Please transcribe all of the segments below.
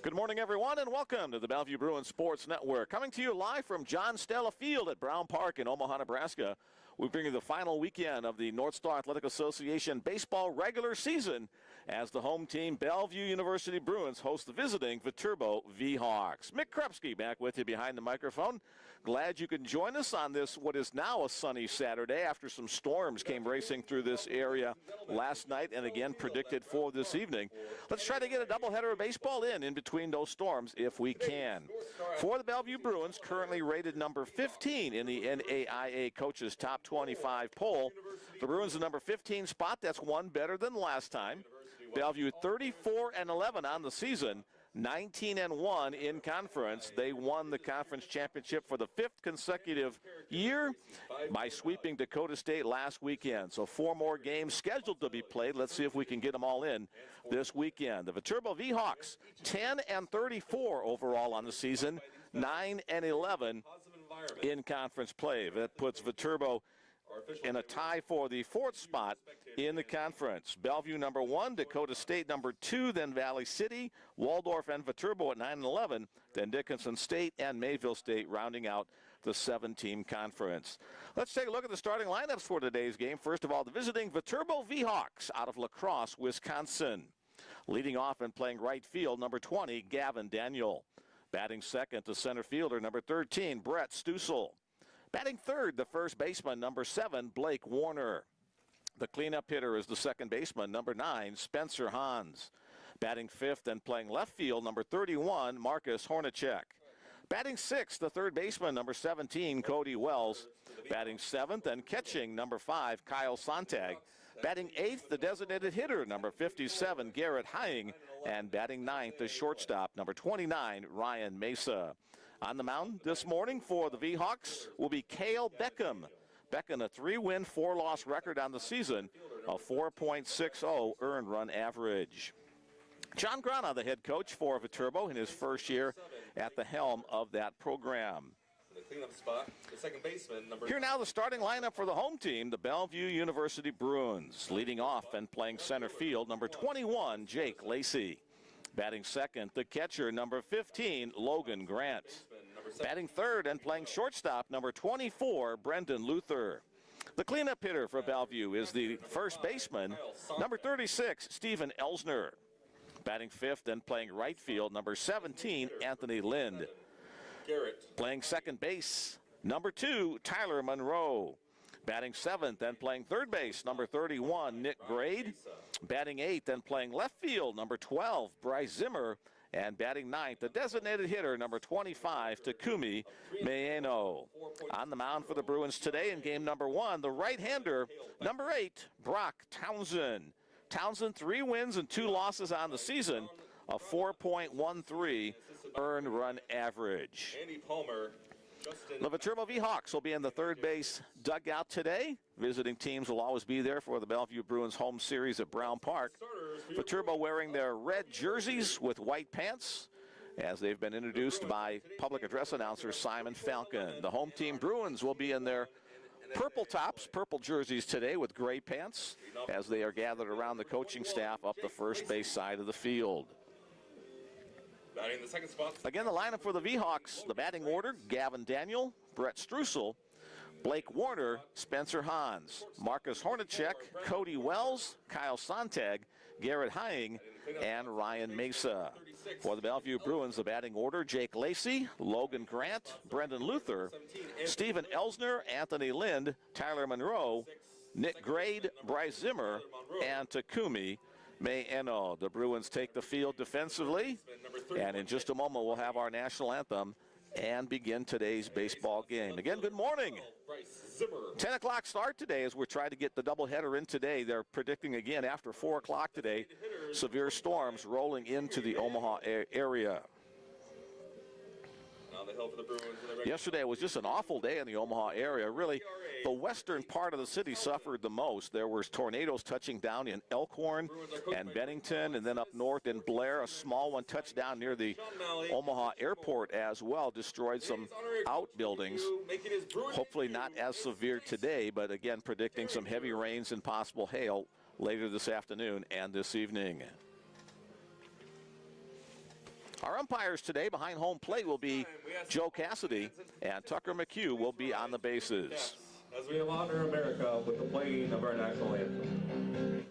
Good morning, everyone, and welcome to the Bellevue Bruins Sports Network. Coming to you live from John Stella Field at Brown Park in Omaha, Nebraska. We bring you the final weekend of the North Star Athletic Association baseball regular season as the home team Bellevue University Bruins host the visiting Viterbo V-Hawks. Mick Krupski back with you behind the microphone. Glad you can join us on this, what is now a sunny Saturday after some storms came racing through this area last night and again predicted for this evening. Let's try to get a doubleheader of baseball in between those storms if we can. For the Bellevue Bruins, currently rated number 15 in the NAIA Coaches Top 25 poll. The Bruins the number 15 spot. That's one better than last time. Bellevue 34-11 on the season, 19-1 in conference. They won the conference championship for the 5th consecutive year by sweeping Dakota State last weekend. So 4 more games scheduled to be played. Let's see if we can get them all in this weekend. The Viterbo V-Hawks 10-34 overall on the season, 9-11 in conference play. That puts Viterbo in a tie for the 4th spot in the conference. Bellevue number 1, Dakota State number 2, then Valley City, Waldorf and Viterbo at 9-11, then Dickinson State and Mayville State rounding out the 7-team conference. Let's take a look at the starting lineups for today's game. First of all, the visiting Viterbo V-Hawks out of La Crosse, Wisconsin. Leading off and playing right field, number 20, Gavin Daniel. Batting second, the center fielder, number 13, Brett Stussel. Batting third, the first baseman, number 7, Blake Warner. The cleanup hitter is the second baseman, number 9, Spencer Hans. Batting fifth and playing left field, number 31, Marcus Hornacek. Batting sixth, the third baseman, number 17, Cody Wells. Batting seventh and catching, number 5, Kyle Sontag. Batting eighth, the designated hitter, number 57, Garrett Hying. And batting ninth, the shortstop, number 29, Ryan Mesa. On the mound this morning for the V-Hawks will be Cale Beckham. Beckham, a 3-win, 4-loss record on the season, a 4.60 earned run average. John Grana, the head coach for Viterbo in his first year at the helm of that program. The cleanup spot, the second baseman, number... Here now the starting lineup for the home team, the Bellevue University Bruins. Leading off and playing center field, number 21, Jake Lacey. Batting second, the catcher, number 15, Logan Grant. Batting third and playing shortstop, number 24, Brendan Luther. The cleanup hitter for Bellevue is the first baseman, number 36, Stephen Elsner. Batting fifth and playing right field, number 17, Anthony Lind. Playing second base, number 2, Tyler Monroe. Batting seventh and playing third base, number 31, Nick Grade. Batting eighth and playing left field, number 12, Bryce Zimmer. And batting ninth, the designated hitter, number 25, Takumi Maeno. On the mound for the Bruins today in game number 1, the right-hander, number 8, Brock Townsend. Townsend, 3 wins and 2 losses on the season, a 4.13 earned run average. Andy Palmer. The Viterbo V-Hawks will be in the third base dugout today. Visiting teams will always be there for the Bellevue Bruins home series at Brown Park. Viterbo wearing their red jerseys with white pants as they've been introduced by public address announcer Simon Falcon. The home team Bruins will be in their purple tops, purple jerseys today with gray pants as they are gathered around the coaching staff up the first base side of the field. Batting the second spot. Again, the lineup for the V-Hawks, the batting order, Gavin Daniel, Brett Strussel, Blake Warner, Spencer Hans, Marcus Hornacek, Cody Wells, Kyle Sontag, Garrett Hying, and Ryan Mesa. For the Bellevue Bruins, the batting order, Jake Lacey, Logan Grant, Brendan Luther, Stephen Elsner, Anthony Lind, Tyler Monroe, Nick Grade, Bryce Zimmer, and Takumi Maeno. The Bruins take the field defensively, and in just a moment we'll have our national anthem and begin today's baseball game. Again, good morning. 10 o'clock start today as we're trying to get the doubleheader in today. They're predicting again after 4 o'clock today, severe storms rolling into the Omaha area. On the hill for the Bruins. Yesterday was just an awful day in the Omaha area. Really, the western part of the city suffered the most. There were tornadoes touching down in Elkhorn and Bennington, and then up north in Blair, a small one touched down near the Omaha airport as well, destroyed some outbuildings. Hopefully not as severe today, but again, predicting some heavy rains and possible hail later this afternoon and this evening. Our umpires today behind home plate will be Joe Cassidy, and Tucker McHugh will be on the bases. Yes, as we honor America with the playing of our national anthem.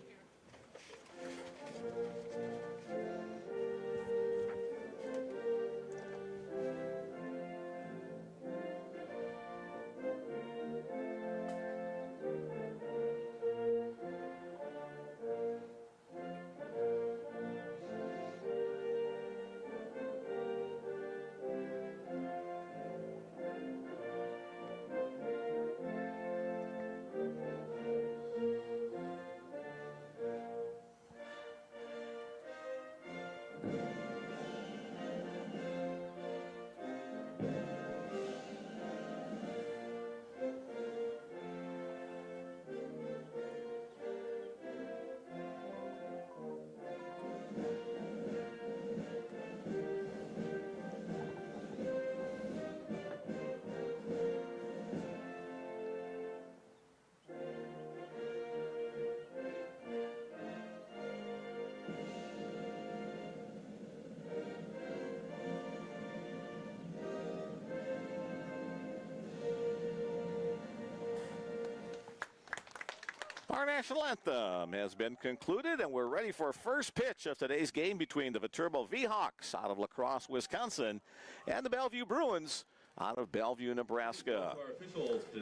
Our national anthem has been concluded, and we're ready for first pitch of today's game between the Viterbo V-Hawks out of La Crosse, Wisconsin, and the Bellevue Bruins out of Bellevue, Nebraska.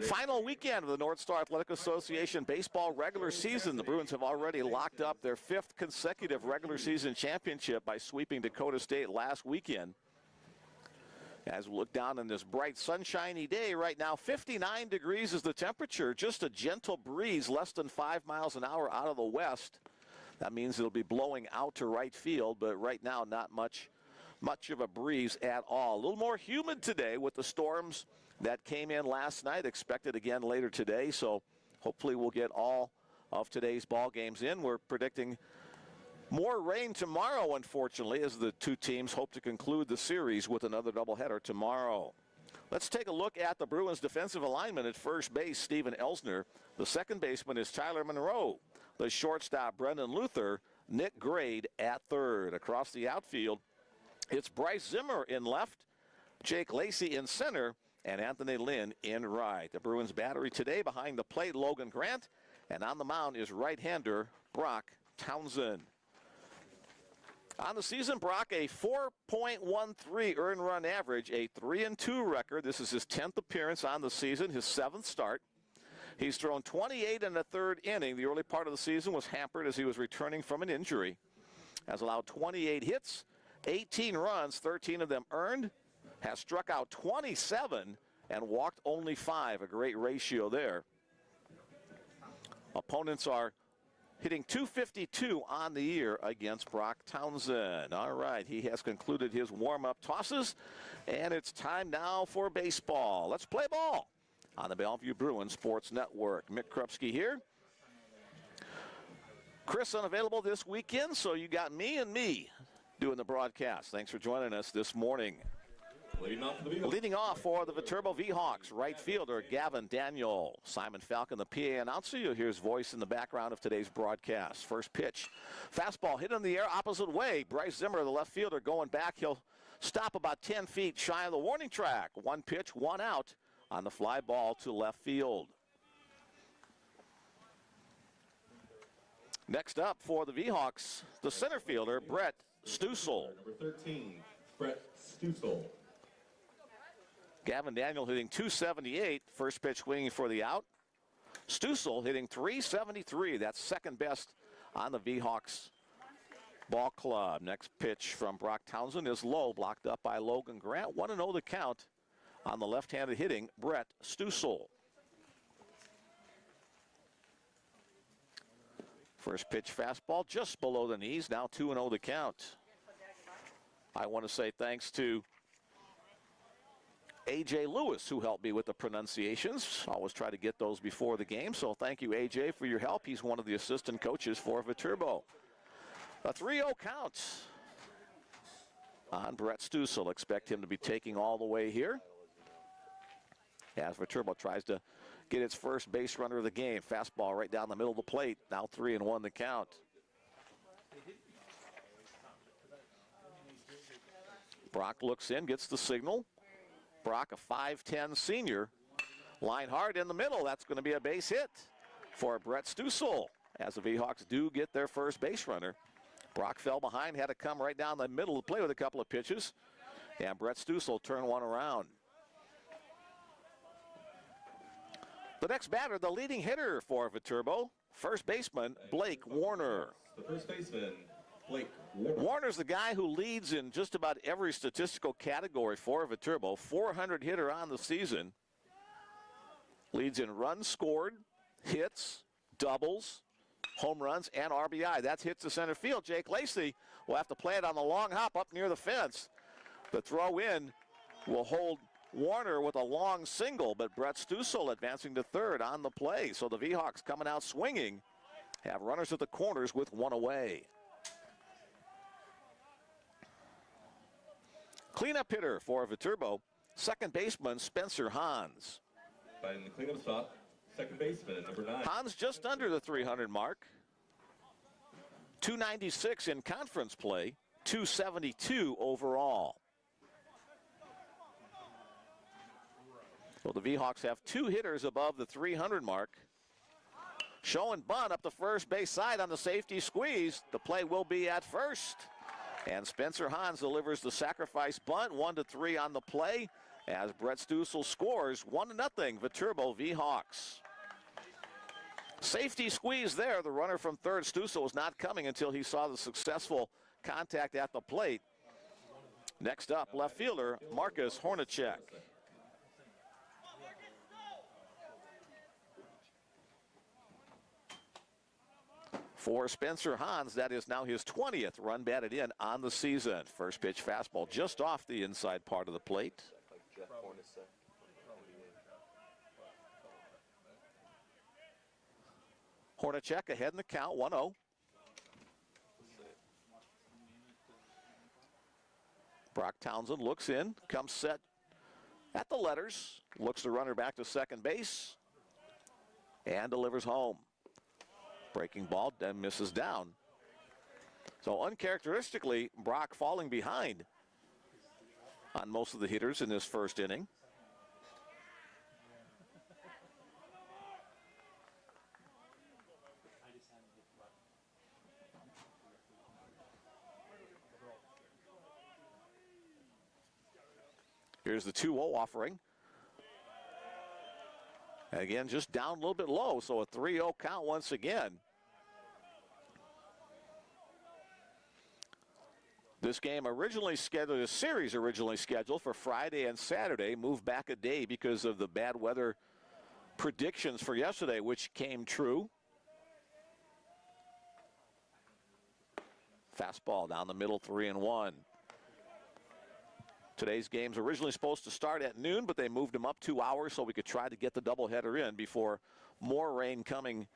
Final weekend of the North Star Athletic Association baseball regular season. The Bruins have already locked up their 5th consecutive regular season championship by sweeping Dakota State last weekend. As we look down on this bright, sunshiny day right now, 59 degrees is the temperature, just a gentle breeze, less than 5 miles an hour out of the west. That means it'll be blowing out to right field, but right now not much of a breeze at all. A little more humid today with the storms that came in last night, expected again later today, so hopefully we'll get all of today's ball games in. We're predicting more rain tomorrow, unfortunately, as the two teams hope to conclude the series with another doubleheader tomorrow. Let's take a look at the Bruins' defensive alignment. At first base, Steven Elsner. The second baseman is Tyler Monroe. The shortstop, Brendan Luther. Nick Grade at third. Across the outfield, it's Bryce Zimmer in left, Jake Lacey in center, and Anthony Lynn in right. The Bruins battery today behind the plate, Logan Grant, and on the mound is right-hander Brock Townsend. On the season, Brock, a 4.13 earned run average, a 3-2 record. This is his 10th appearance on the season, his 7th start. He's thrown 28 in the 3rd inning. The early part of the season was hampered as he was returning from an injury. Has allowed 28 hits, 18 runs, 13 of them earned. Has struck out 27 and walked only 5, a great ratio there. Opponents are hitting .252 on the year against Brock Townsend. All right, he has concluded his warm-up tosses, and it's time now for baseball. Let's play ball on the Bellevue Bruins Sports Network. Mick Krupski here. Chris unavailable this weekend, so you got me and me doing the broadcast. Thanks for joining us this morning. Leading off for the Viterbo V-Hawks, right fielder Gavin Daniel. Simon Falcon, the PA announcer. You'll hear his voice in the background of today's broadcast. First pitch, fastball hit in the air opposite way. Bryce Zimmer, the left fielder, going back. He'll stop about 10 feet shy of the warning track. One pitch, one out on the fly ball to left field. Next up for the V-Hawks, the center fielder, Brett Stussel. Number 13, Brett Stussel. Gavin Daniel hitting .278, first pitch swinging for the out. Stussel hitting .373, that's second best on the V-Hawks ball club. Next pitch from Brock Townsend is low, blocked up by Logan Grant. 1-0 the count on the left-handed hitting Brett Stussel. First pitch fastball just below the knees, now 2-0 the count. I want to say thanks to A.J. Lewis, who helped me with the pronunciations. Always try to get those before the game, so thank you, A.J., for your help. He's one of the assistant coaches for Viterbo. A 3-0 count on Brett Stussel. Expect him to be taking all the way here as Viterbo tries to get its first base runner of the game. Fastball right down the middle of the plate. Now 3-1 the count. Brock looks in, gets the signal. Brock, a 5'10 senior. Line hard in the middle. That's going to be a base hit for Brett Stussel, as the Vhawks do get their first base runner. Brock fell behind, had to come right down the middle to play with a couple of pitches. And Brett Stussel turned one around. The next batter, the leading hitter for Viterbo, first baseman Blake Warner. The first baseman, Blake Warner. Warner's the guy who leads in just about every statistical category for Viterbo. 400 hitter on the season. Leads in runs scored, hits, doubles, home runs, and RBI. That's hits to center field. Jake Lacey will have to play it on the long hop up near the fence. The throw in will hold Warner with a long single, but Brett Stussel advancing to third on the play. So the Vhawks coming out swinging, have runners at the corners with one away. Cleanup hitter for Viterbo, second baseman Spencer Hans. In the cleanup spot, second baseman, number 9. Hans just under the 300 mark. 296 in conference play, 272 overall. So the Vhawks have 2 hitters above the 300 mark. Showing bunt up the first base side on the safety squeeze. The play will be at first. And Spencer Hans delivers the sacrifice bunt, 1-3 on the play, as Brett Stussel scores 1-0 Viterbo Vhawks. Safety squeeze there. The runner from third, Stussel, was not coming until he saw the successful contact at the plate. Next up, left fielder Marcus Hornacek. For Spencer Hans, that is now his 20th run batted in on the season. First pitch fastball just off the inside part of the plate. Hornacek ahead in the count, 1-0. Brock Townsend looks in, comes set at the letters, looks the runner back to second base, and delivers home. Breaking ball, then misses down. So uncharacteristically, Brock falling behind on most of the hitters in this first inning. Here's the 2-0 offering. And again, just down a little bit low, so a 3-0 count once again. This game originally scheduled, a series originally scheduled for Friday and Saturday, moved back a day because of the bad weather predictions for yesterday, which came true. Fastball down the middle, 3-1. Today's game's originally supposed to start at noon, but they moved them up 2 hours so we could try to get the doubleheader in before more rain coming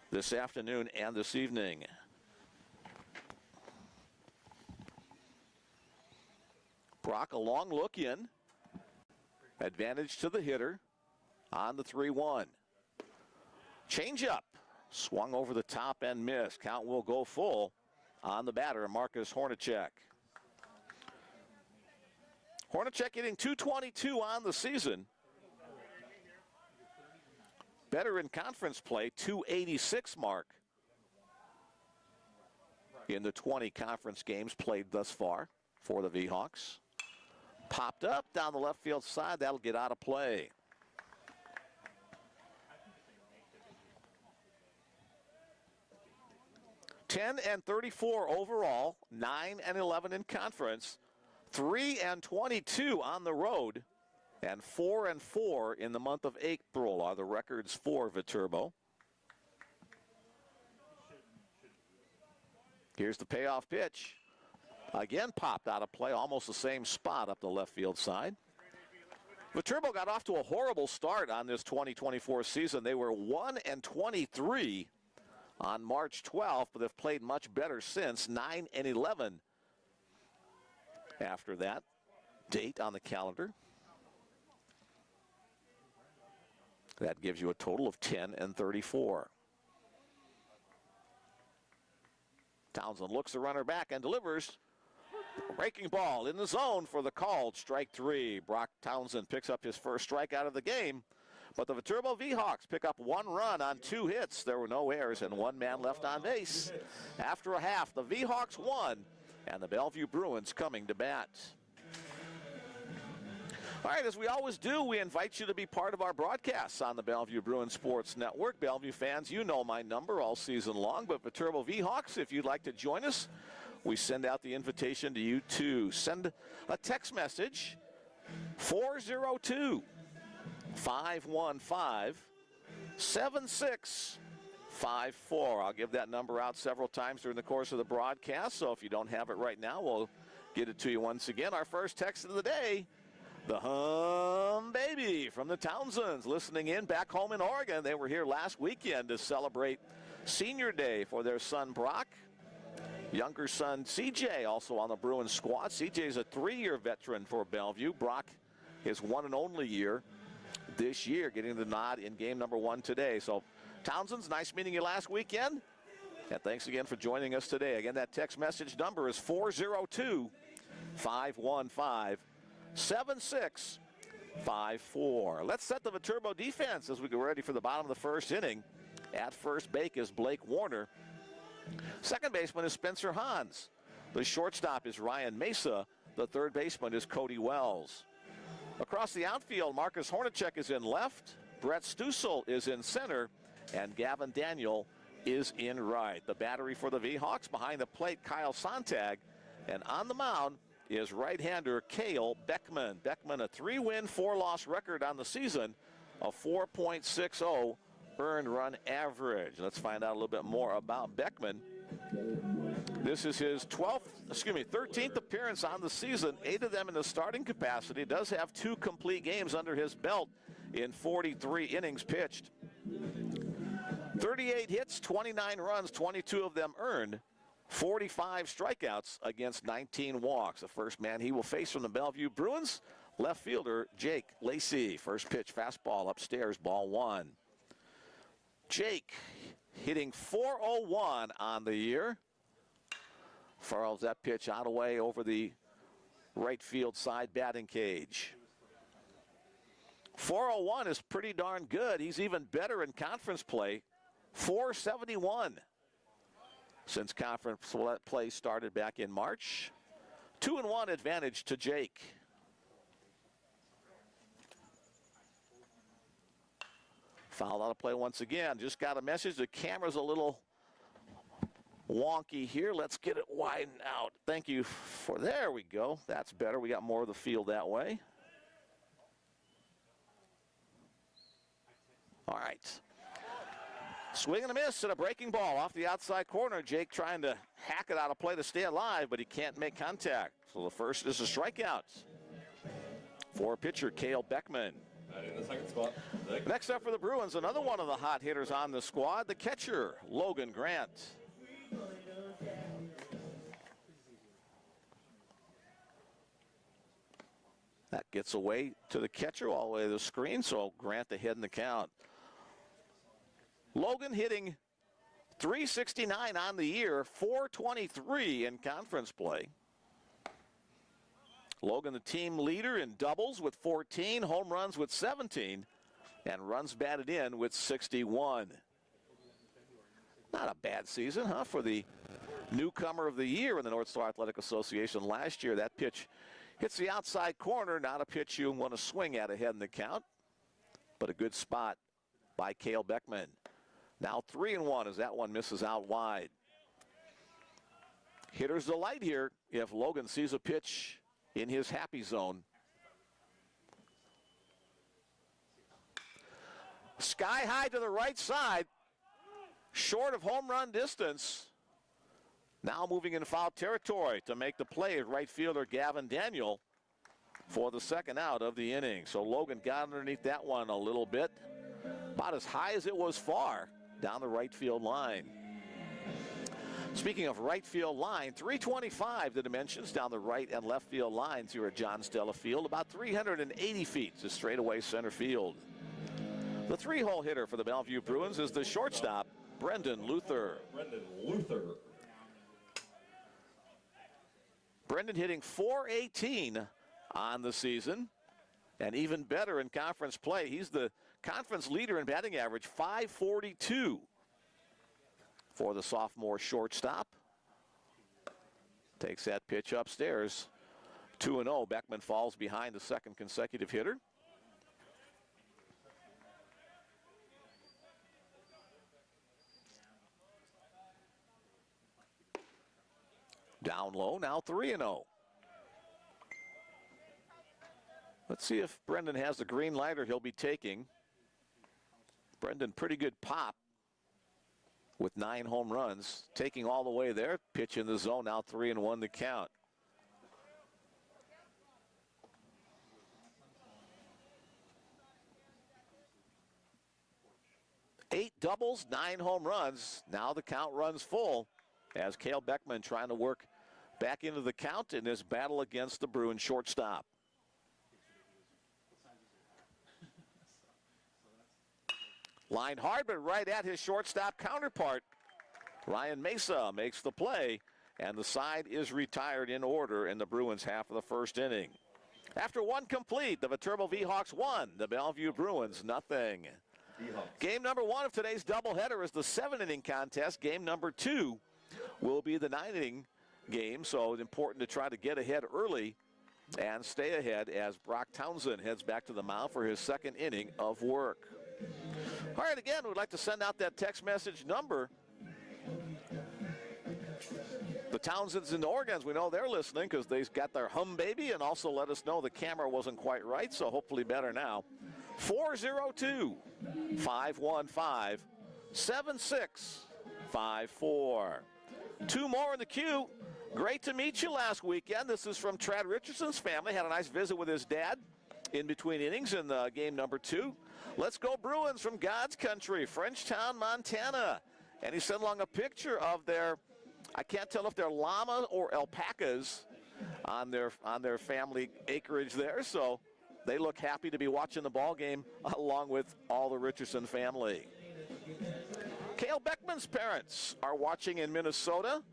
this afternoon and this evening. Brock, a long look in. Advantage to the hitter on the 3-1. Changeup. Swung over the top and missed. Count will go full on the batter, Marcus Hornacek. Hornacek hitting .222 on the season. Better in conference play, .286 mark in the 20 conference games played thus far for the Vhawks. Popped up down the left field side. That'll get out of play. .10-34 overall, 9-11 in conference, 3-22 on the road, and 4-4 in the month of April are the records for Viterbo. Here's the payoff pitch. Again popped out of play, almost the same spot up the left field side. Viterbo got off to a horrible start on this 2024 season. They were 1-23 on March 12th, but they've played much better since, 9-11 after that date on the calendar. That gives you a total of 10-34. Townsend looks the runner back and delivers Breaking ball in the zone for the called strike 3. Brock Townsend picks up his first strikeout of the game. But the Viterbo V-Hawks pick up 1 run on 2 hits. There were no errors and 1 man left on base. After a half, the V-Hawks won, and the Bellevue Bruins coming to bat. All right, as we always do, we invite you to be part of our broadcasts on the Bellevue Bruins Sports Network. Bellevue fans, you know my number all season long, but Viterbo V-Hawks, if you'd like to join us, we send out the invitation to you too. Send a text message, 402-515-7654. I'll give that number out several times during the course of the broadcast, so if you don't have it right now, we'll get it to you once again. Our first text of the day, the Hum Baby from the Townsends, listening in back home in Oregon. They were here last weekend to celebrate Senior Day for their son Brock. Younger son CJ also on the Bruins squad. CJ is a 3-year veteran for Bellevue. Brock his 1 and only year this year, getting the nod in game number 1 today. So Townsend's, nice meeting you last weekend. And thanks again for joining us today. Again, that text message number is 402-515-7654. Let's set the Viterbo defense as we get ready for the bottom of the first inning. At first base is Blake Warner. Second baseman is Spencer Hans. The shortstop is Ryan Mesa. The third baseman is Cody Wells. Across the outfield, Marcus Hornacek is in left. Brett Stussel is in center. And Gavin Daniel is in right. The battery for the V-Hawks, behind the plate, Kyle Sontag. And on the mound is right-hander Cale Beckman. Beckman, a 3-win, 4-loss record on the season, a 4.60 earned run average. Let's find out a little bit more about Beckman. This is his 13th appearance on the season, 8 of them in the starting capacity. Does have 2 complete games under his belt in 43 innings pitched. 38 hits, 29 runs, 22 of them earned, 45 strikeouts against 19 walks. The first man he will face from the Bellevue Bruins, left fielder Jake Lacey. First pitch, fastball upstairs, ball 1. Jake hitting .401 on the year. Furls that pitch out of way over the right field side batting cage. .401 is pretty darn good. He's even better in conference play. .471 since conference play started back in March. 2-1 advantage to Jake. Foul out of play once again. Just got a message. The camera's a little wonky here. Let's get it widened out. Thank you for, there we go. That's better. We got more of the field that way. All right. Swing and a miss and a breaking ball off the outside corner. Jake trying to hack it out of play to stay alive, but he can't make contact. So the first is a strikeout for pitcher Cale Beckman. In the second spot. Next up for the Bruins, another one of the hot hitters on the squad, the catcher, Logan Grant. That gets away to the catcher all the way to the screen, so Grant ahead in the count. Logan hitting .369 on the year, .423 in conference play. Logan, the team leader in doubles with 14, home runs with 17, and runs batted in with 61. Not a bad season, huh, for the newcomer of the year in the North Star Athletic Association last year. That pitch hits the outside corner, not a pitch you want to swing at ahead in the count, but a good spot by Cale Beckman. Now 3-1 as that one misses out wide. Hitter's delight here if Logan sees a pitch in his happy zone. Sky high to the right side, short of home run distance. Now moving in foul territory to make the play, right fielder Gavin Daniel for the second out of the inning. So Logan got underneath that one a little bit, about as high as it was far down the right field line. Speaking of right field line, 325 the dimensions down the right and left field lines here at John Stella Field, about 380 feet to straightaway center field. The 3-hole hitter for the Bellevue Bruins is the shortstop, Brendan Luther. Brendan hitting .418 on the season, and even better in conference play. He's the conference leader in batting average, .542 for the sophomore shortstop. Takes that pitch upstairs. 2-0. Beckman falls behind the second consecutive hitter. Down low, now 3-0. Let's see if Brendan has the green light or he'll be taking. Brendan, pretty good pop with 9 home runs. Taking all the way there. Pitch in the zone, now 3-1 the count. Eight doubles, 9 home runs. Now the count runs full as Cale Beckman trying to work back into the count in this battle against the Bruins shortstop. Lined hard, but right at his shortstop counterpart. Ryan Mesa makes the play, and the side is retired in order in the Bruins half of the first inning. After one complete, the Viterbo Vhawks won, the Bellevue Bruins nothing. Game number 1 of today's doubleheader is the 7-inning contest. Game number 2 will be the 9-inning game, so it's important to try to get ahead early and stay ahead as Brock Townsend heads back to the mound for his second inning of work. All right, again, we'd like to send out that text message number. The Townsends and the Oregons, we know they're listening because they've got their hum baby, and also let us know the camera wasn't quite right, so hopefully better now. 402-515-7654. 2 more in the queue. Great to meet you last weekend. This is from Trad Richardson's family. Had a nice visit with his dad in between innings in game number 2. Let's go Bruins from God's country, Frenchtown, Montana. And he sent along a picture of their, I can't tell if they're llama or alpacas on their family acreage there. So they look happy to be watching the ball game along with all the Richardson family. Cale Beckman's parents are watching in Minnesota.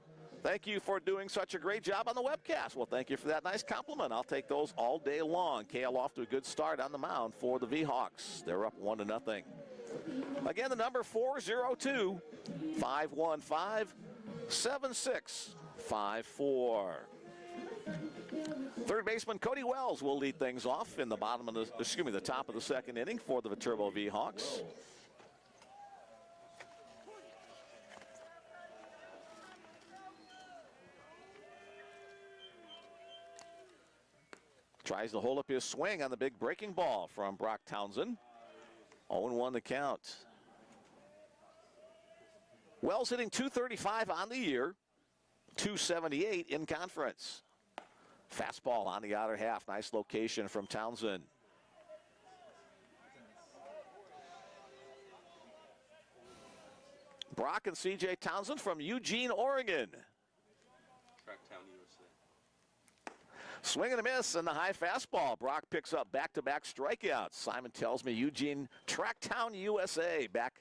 Thank you for doing such a great job on the webcast. Well, thank you for that nice compliment. I'll take those all day long. Cale off to a good start on the mound for the Vhawks. They're up 1-0. Again, the number 402-515-7654. Third baseman Cody Wells will lead things off in the the top of the second inning for the Viterbo Vhawks. Tries to hold up his swing on the big breaking ball from Brock Townsend. 0-1 the count. Wells hitting .235 on the year, .278 in conference. Fastball on the outer half. Nice location from Townsend. Brock and C.J. Townsend from Eugene, Oregon. Swing and a miss and the high fastball. Brock picks up back-to-back strikeouts. Simon tells me Eugene, Tracktown, USA. Back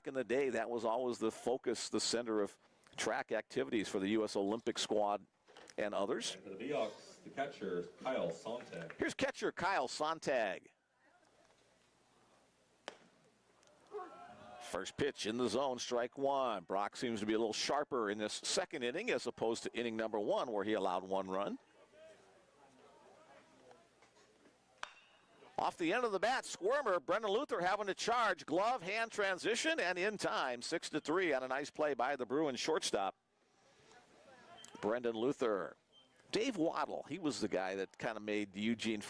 in the day, that was always the focus, the center of track activities for the U.S. Olympic squad and others. And for the Vhawks, the catcher is Kyle Sontag. Here's catcher Kyle Sontag. First pitch in the zone, strike 1. Brock seems to be a little sharper in this second inning as opposed to inning number 1 where he allowed 1 run. Off the end of the bat, Squirmer, Brendan Luther having to charge, glove, hand transition, and in time, 6-3 on a nice play by the Bruins shortstop. Brendan Luther. Dave Waddle, he was the guy that kind of made the Eugene,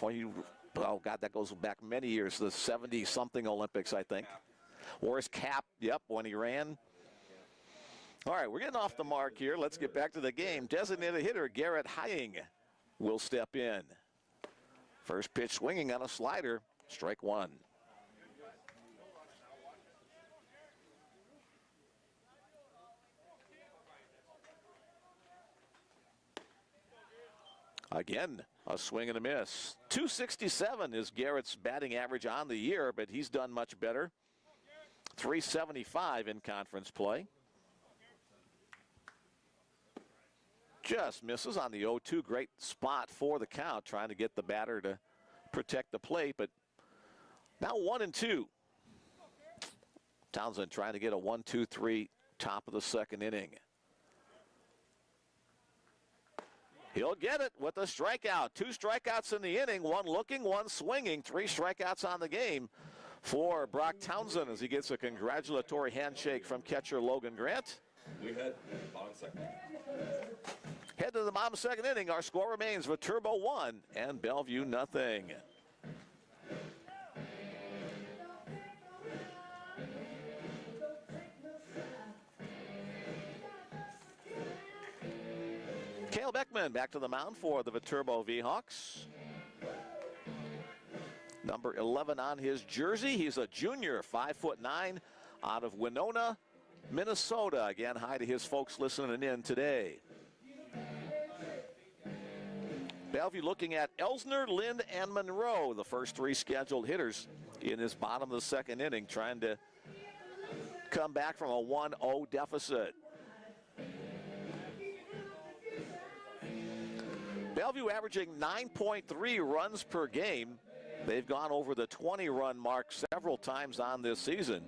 oh God, that goes back many years, the 70-something Olympics, I think. Wore his cap, yep, when he ran. All right, we're getting off the mark here. Let's get back to the game. Designated hitter Garrett Hying will step in. First pitch swinging on a slider, strike 1. Again, a swing and a miss. .267 is Garrett's batting average on the year, but he's done much better. .375 in conference play. Just misses on the 0-2. Great spot for the count, trying to get the batter to protect the plate, but now 1-2. Townsend trying to get a 1-2-3 top of the second inning. He'll get it with a strikeout. 2 strikeouts in the inning, 1 looking, 1 swinging, 3 strikeouts on the game for Brock Townsend as he gets a congratulatory handshake from catcher Logan Grant. We head bottom second. Head to the bottom second inning. Our score remains Viterbo 1 and Bellevue nothing. Cale Beckman back to the mound for the Viterbo V-Hawks. Number 11 on his jersey. He's a junior, 5'9", out of Winona, Minnesota. Again, hi to his folks listening in today. Bellevue looking at Elsner, Lind, and Monroe, the first 3 scheduled hitters in this bottom of the second inning, trying to come back from a 1-0 deficit. Bellevue averaging 9.3 runs per game. They've gone over the 20-run mark several times on this season.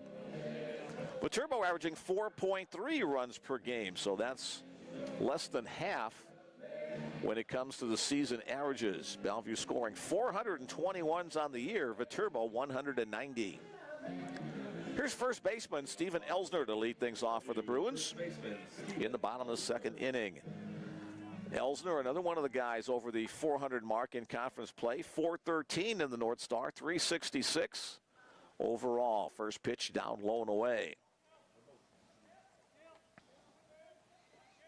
Viterbo averaging 4.3 runs per game, so that's less than half when it comes to the season averages. Bellevue scoring 421 on the year, Viterbo 190. Here's first baseman Steven Elsner to lead things off for the Bruins in the bottom of the second inning. Elsner, another one of the guys over the 400 mark in conference play, 413 in the North Star, 366 overall. First pitch down low and away.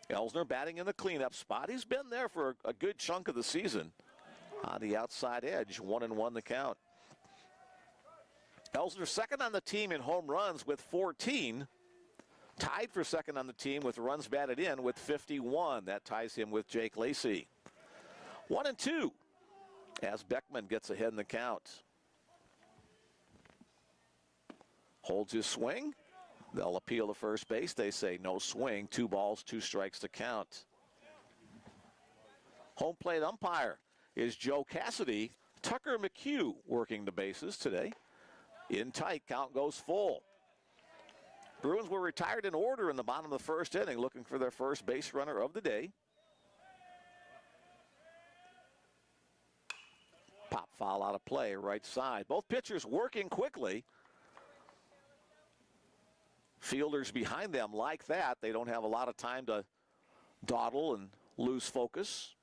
Elsner batting in the cleanup spot. He's been there for a good chunk of the season. On the outside edge, 1-1 the count. Elsner second on the team in home runs with 14. Tied for second on the team with runs batted in with 51. That ties him with Jake Lacey. 1-2 as Beckman gets ahead in the count. Holds his swing. They'll appeal to first base. They say no swing. 2 balls, 2 strikes to count. Home plate umpire is Joe Cassidy. Tucker McHugh working the bases today. In tight, count goes full. Bruins were retired in order in the bottom of the first inning, looking for their first base runner of the day. Pop foul out of play, right side. Both pitchers working quickly. Fielders behind them like that. They don't have a lot of time to dawdle and lose focus.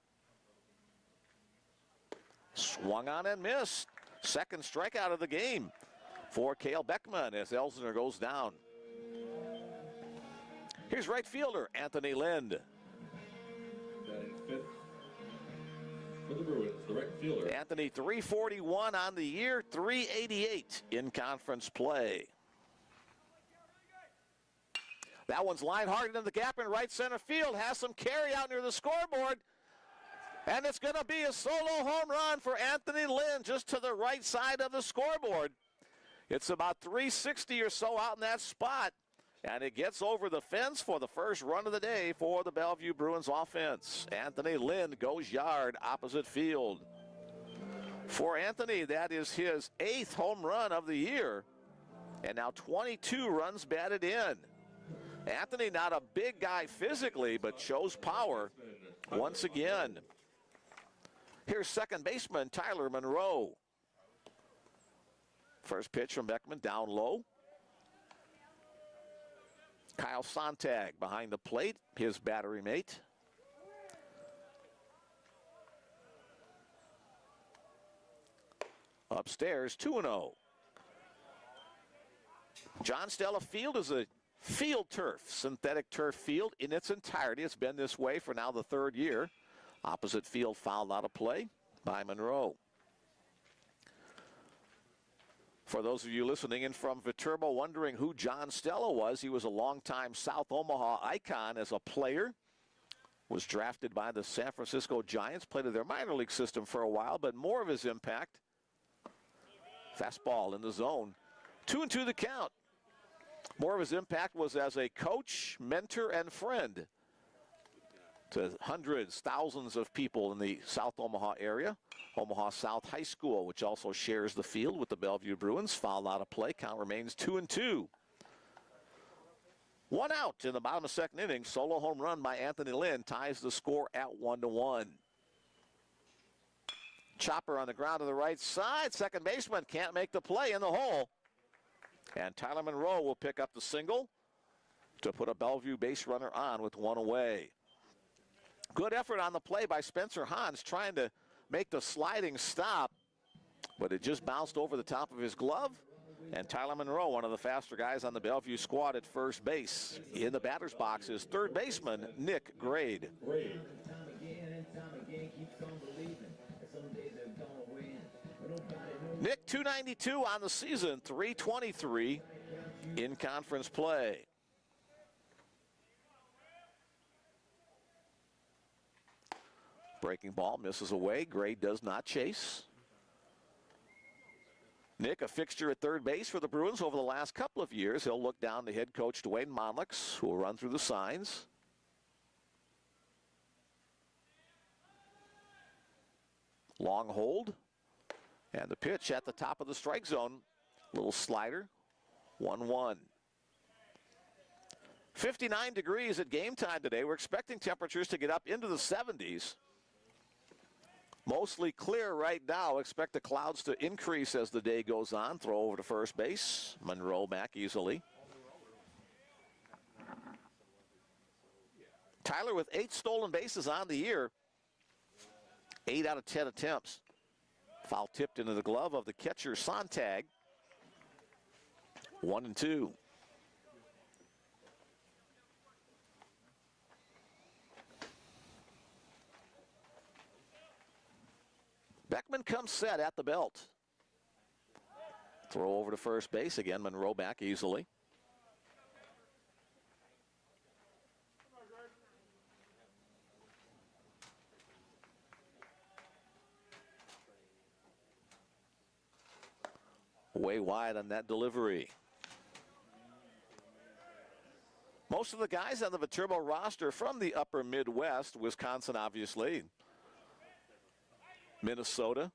Swung on and missed. Second strikeout of the game for Cale Beckman as Elsner goes down. Here's right fielder Anthony Lind. Batting fifth for the Bruins, the right fielder. Anthony, 341 on the year, 388 in conference play. That one's line hard into the gap in right center field. Has some carry out near the scoreboard. And it's going to be a solo home run for Anthony Lind just to the right side of the scoreboard. It's about 360 or so out in that spot. And it gets over the fence for the first run of the day for the Bellevue Bruins offense. Anthony Lind goes yard opposite field. For Anthony, that is his 8th home run of the year. And now 22 runs batted in. Anthony, not a big guy physically, but shows power once again. Here's second baseman Tyler Monroe. First pitch from Beckman, down low. Kyle Sontag behind the plate, his battery mate. Upstairs, 2-0. John Stella Field is a field turf, synthetic turf field in its entirety. It's been this way for now the 3rd year. Opposite field fouled out of play by Monroe. For those of you listening in from Viterbo wondering who John Stella was, he was a longtime South Omaha icon as a player. Was drafted by the San Francisco Giants, played in their minor league system for a while, but more of his impact, fastball in the zone, 2-2 the count. More of his impact was as a coach, mentor, and friend. to hundreds, thousands of people in the South Omaha area. Omaha South High School, which also shares the field with the Bellevue Bruins, fouled out of play. Count remains 2-2. 1 out in the bottom of the second inning. Solo home run by Anthony Lynn ties the score at 1-1. Chopper on the ground to the right side. Second baseman can't make the play in the hole. And Tyler Monroe will pick up the single to put a Bellevue base runner on with 1 away. Good effort on the play by Spencer Hans, trying to make the sliding stop, but it just bounced over the top of his glove. And Tyler Monroe, one of the faster guys on the Bellevue squad at first base. In the batter's box is third baseman Nick Grade. Nick, 292 on the season, 323 in conference play. Breaking ball misses away. Grade does not chase. Nick, a fixture at third base for the Bruins over the last couple of years. He'll look down to head coach Dwayne Monlix, who will run through the signs. Long hold. And the pitch at the top of the strike zone. Little slider. 1-1. 59 degrees at game time today. We're expecting temperatures to get up into the 70s. Mostly clear right now. Expect the clouds to increase as the day goes on. Throw over to first base. Monroe back easily. Tyler with 8 stolen bases on the year. 8 out of 10 attempts. Foul tipped into the glove of the catcher Sontag. 1-2. Beckman comes set at the belt. Throw over to first base again. Monroe back easily. Way wide on that delivery. Most of the guys on the Viterbo roster from the upper Midwest, Wisconsin obviously, Minnesota,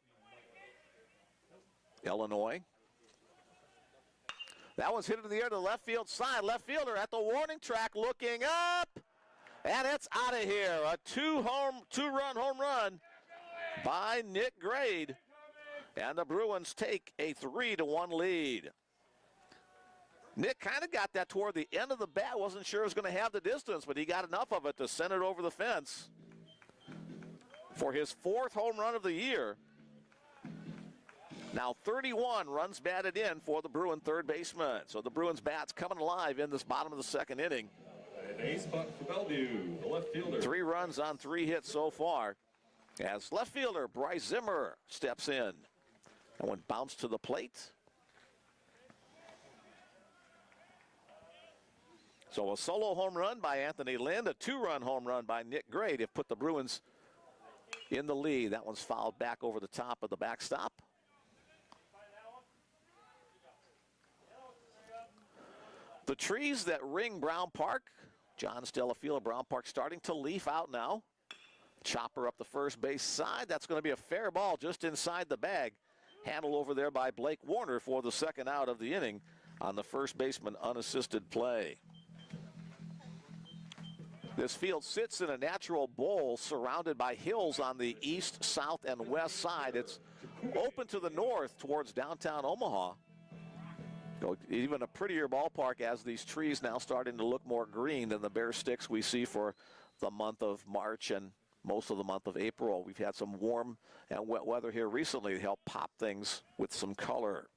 Illinois. That one's hit into the air to the left field side. Left fielder at the warning track looking up. And it's out of here. A two-run home run by Nick Grade. And the Bruins take a 3-1 lead. Nick kind of got that toward the end of the bat. Wasn't sure it was going to have the distance, but he got enough of it to send it over the fence for his 4th home run of the year. Now 31 runs batted in for the Bruin third baseman. So the Bruins bats coming alive in this bottom of the second inning. An ace punt for Bellevue, the left fielder. 3 runs on 3 hits so far. As left fielder Bryce Zimmer steps in. That one bounced to the plate. So a solo home run by Anthony Lynn, a 2-run home run by Nick Grade have put the Bruins in the lead. That one's fouled back over the top of the backstop. The trees that ring Brown Park, John Stella Field of Brown Park, starting to leaf out now. Chopper up the first base side. That's going to be a fair ball just inside the bag. Handled over there by Blake Warner for the second out of the inning on the first baseman unassisted play. This field sits in a natural bowl surrounded by hills on the east, south, and west side. It's open to the north towards downtown Omaha. You know, even a prettier ballpark as these trees now starting to look more green than the bare sticks we see for the month of March and most of the month of April. We've had some warm and wet weather here recently to help pop things with some color.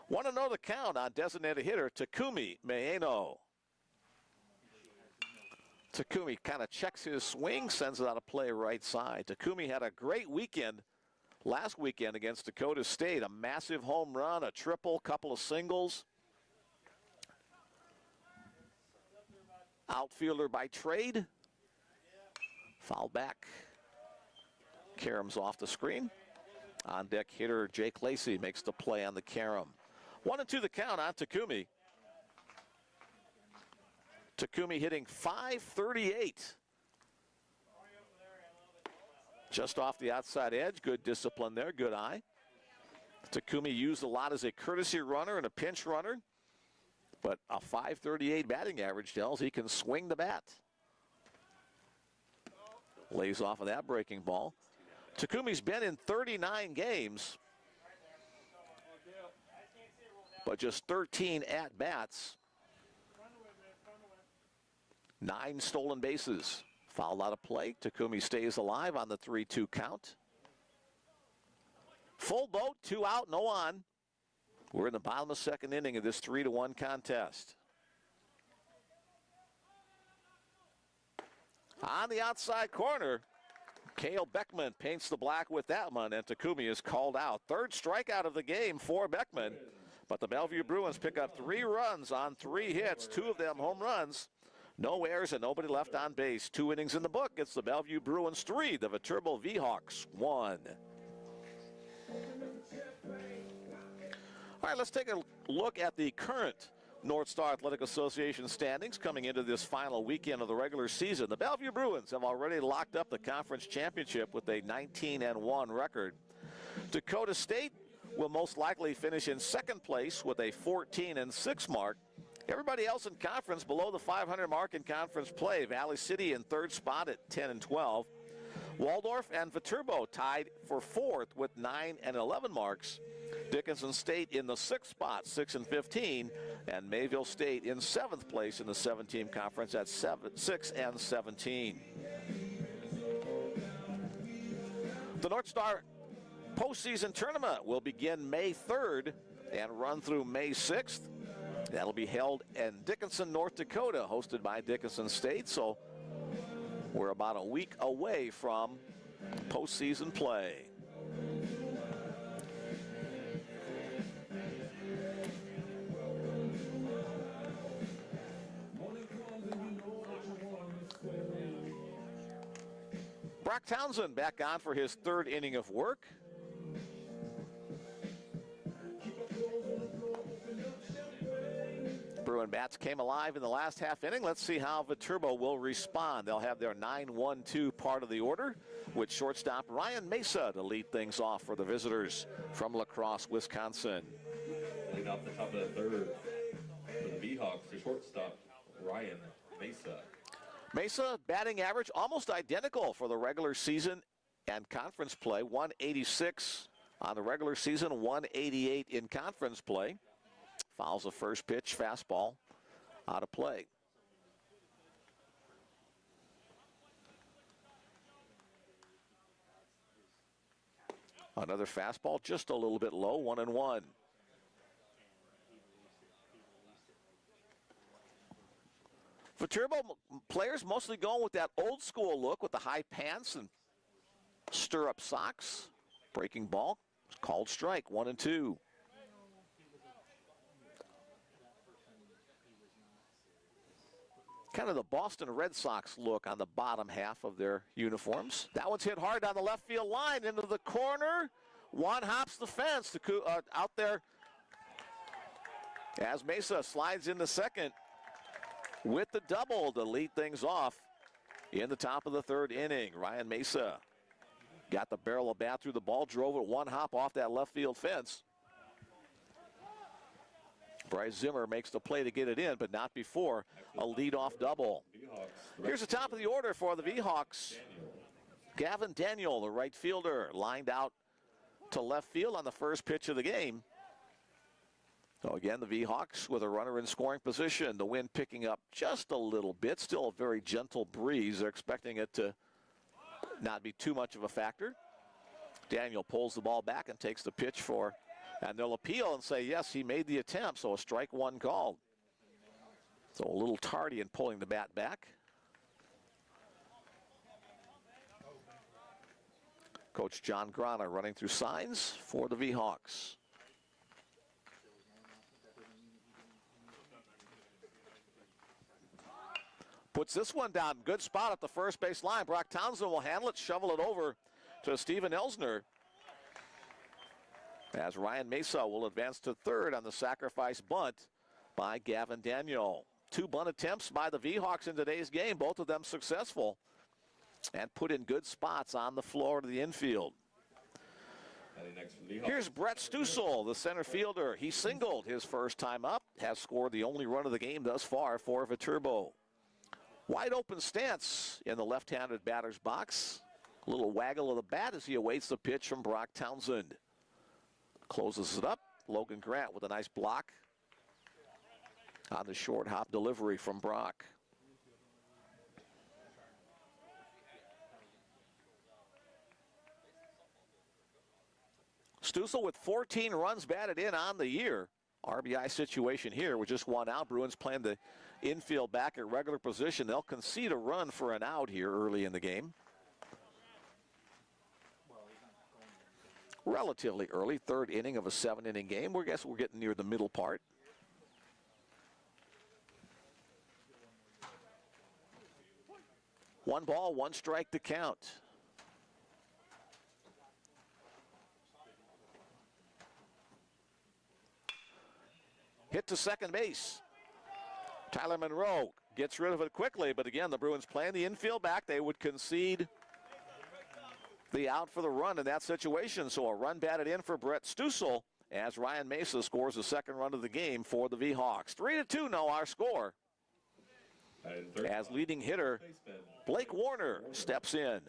Want to know the count on designated hitter Takumi Maeno. Takumi kind of checks his swing, sends it out of play right side. Takumi had a great weekend last weekend against Dakota State. A massive home run, a triple, couple of singles. Outfielder by trade. Foul back. Karams off the screen. On deck hitter Jake Lacey makes the play on the Karam. 1-2 the count on Takumi. Takumi hitting .538 Just off the outside edge. Good discipline there. Good eye. Takumi used a lot as a courtesy runner and a pinch runner. But a .538 batting average tells he can swing the bat. Lays off of that breaking ball. Takumi's been in 39 games, but just 13 at-bats. 9 stolen bases. Fouled out of play. Takumi stays alive on the 3-2 count. Full boat, 2 out, no on. We're in the bottom of the second inning of this 3-1 contest. On the outside corner, Cale Beckman paints the black with that one, and Takumi is called out. 3rd strikeout of the game for Beckman, but the Bellevue Bruins pick up 3 runs on 3 hits, 2 of them home runs. No errors and nobody left on base. 2 innings in the book. It's the Bellevue Bruins 3, the Viterbo Vhawks 1. All right, let's take a look at the current North Star Athletic Association standings coming into this final weekend of the regular season. The Bellevue Bruins have already locked up the conference championship with a 19-1 record. Dakota State will most likely finish in 2nd place with a 14-6 mark. Everybody else in conference below the 500 mark in conference play. Valley City in 3rd spot at 10-12. Waldorf and Viterbo tied for 4th with 9-11 marks. Dickinson State in the 6th spot, 6-15, and Mayville State in 7th place in the 7-team conference at 6-17. The North Star postseason tournament will begin May 3rd and run through May 6th. That'll be held in Dickinson, North Dakota, hosted by Dickinson State. So we're about a week away from postseason play. Brock Townsend back on for his 3rd inning of work. Bruin bats came alive in the last half inning. Let's see how Viterbo will respond. They'll have their 9-1-2 part of the order with shortstop Ryan Mesa to lead things off for the visitors from La Crosse, Wisconsin. Leading off the top of the 3rd for the Vhawks, the shortstop Ryan Mesa. Mesa batting average almost identical for the regular season and conference play. 186 on the regular season, 188 in conference play. Fouls the first pitch, fastball out of play. Another fastball just a little bit low, 1-1. Viterbo players mostly going with that old school look with the high pants and stirrup socks. Breaking ball, called strike, 1-2. Kind of the Boston Red Sox look on the bottom half of their uniforms. That one's hit hard down the left field line into the corner. One hops the fence to, out there as Mesa slides into 2nd with the double to lead things off in the top of the 3rd inning. Ryan Mesa got the barrel of bat through the ball, drove it 1 hop off that left field fence. Bryce Zimmer makes the play to get it in, but not before a leadoff double. Here's the top of the order for the Vhawks. Gavin Daniel, the right fielder, lined out to left field on the first pitch of the game. So again, the Vhawks with a runner in scoring position. The wind picking up just a little bit. Still a very gentle breeze. They're expecting it to not be too much of a factor. Daniel pulls the ball back and takes the pitch for, and they'll appeal and say, yes, he made the attempt, so a strike 1 called. So a little tardy in pulling the bat back. Coach John Grana running through signs for the Vhawks. Puts this one down. Good spot at the first base line. Brock Townsend will handle it, shovel it over to Steven Elsner. As Ryan Mesa will advance to 3rd on the sacrifice bunt by Gavin Daniel. 2 bunt attempts by the Vhawks in today's game, both of them successful. and put in good spots on the floor to the infield. Here's Brett Stussel, the center fielder. He singled his first time up, has scored the only run of the game thus far for Viterbo. Wide open stance in the left-handed batter's box. A little waggle of the bat as he awaits the pitch from Brock Townsend. Closes it up. Logan Grant with a nice block on the short hop delivery from Brock. Stussel with 14 runs batted in on the year. RBI situation here with just one out. Bruins playing the infield back at regular position. They'll concede a run for an out here early in the game. Relatively early, third inning of a 7-inning game. I guess we're getting near the middle part. One ball, one strike to count. Hit to second base. Tyler Monroe gets rid of it quickly, but again, the Bruins playing the infield back. They would concede the out for the run in that situation. So a run batted in for Brett Stussel as Ryan Mesa scores the second run of the game for the V-Hawks. 3-2 now our score. As leading hitter, Blake Warner steps in.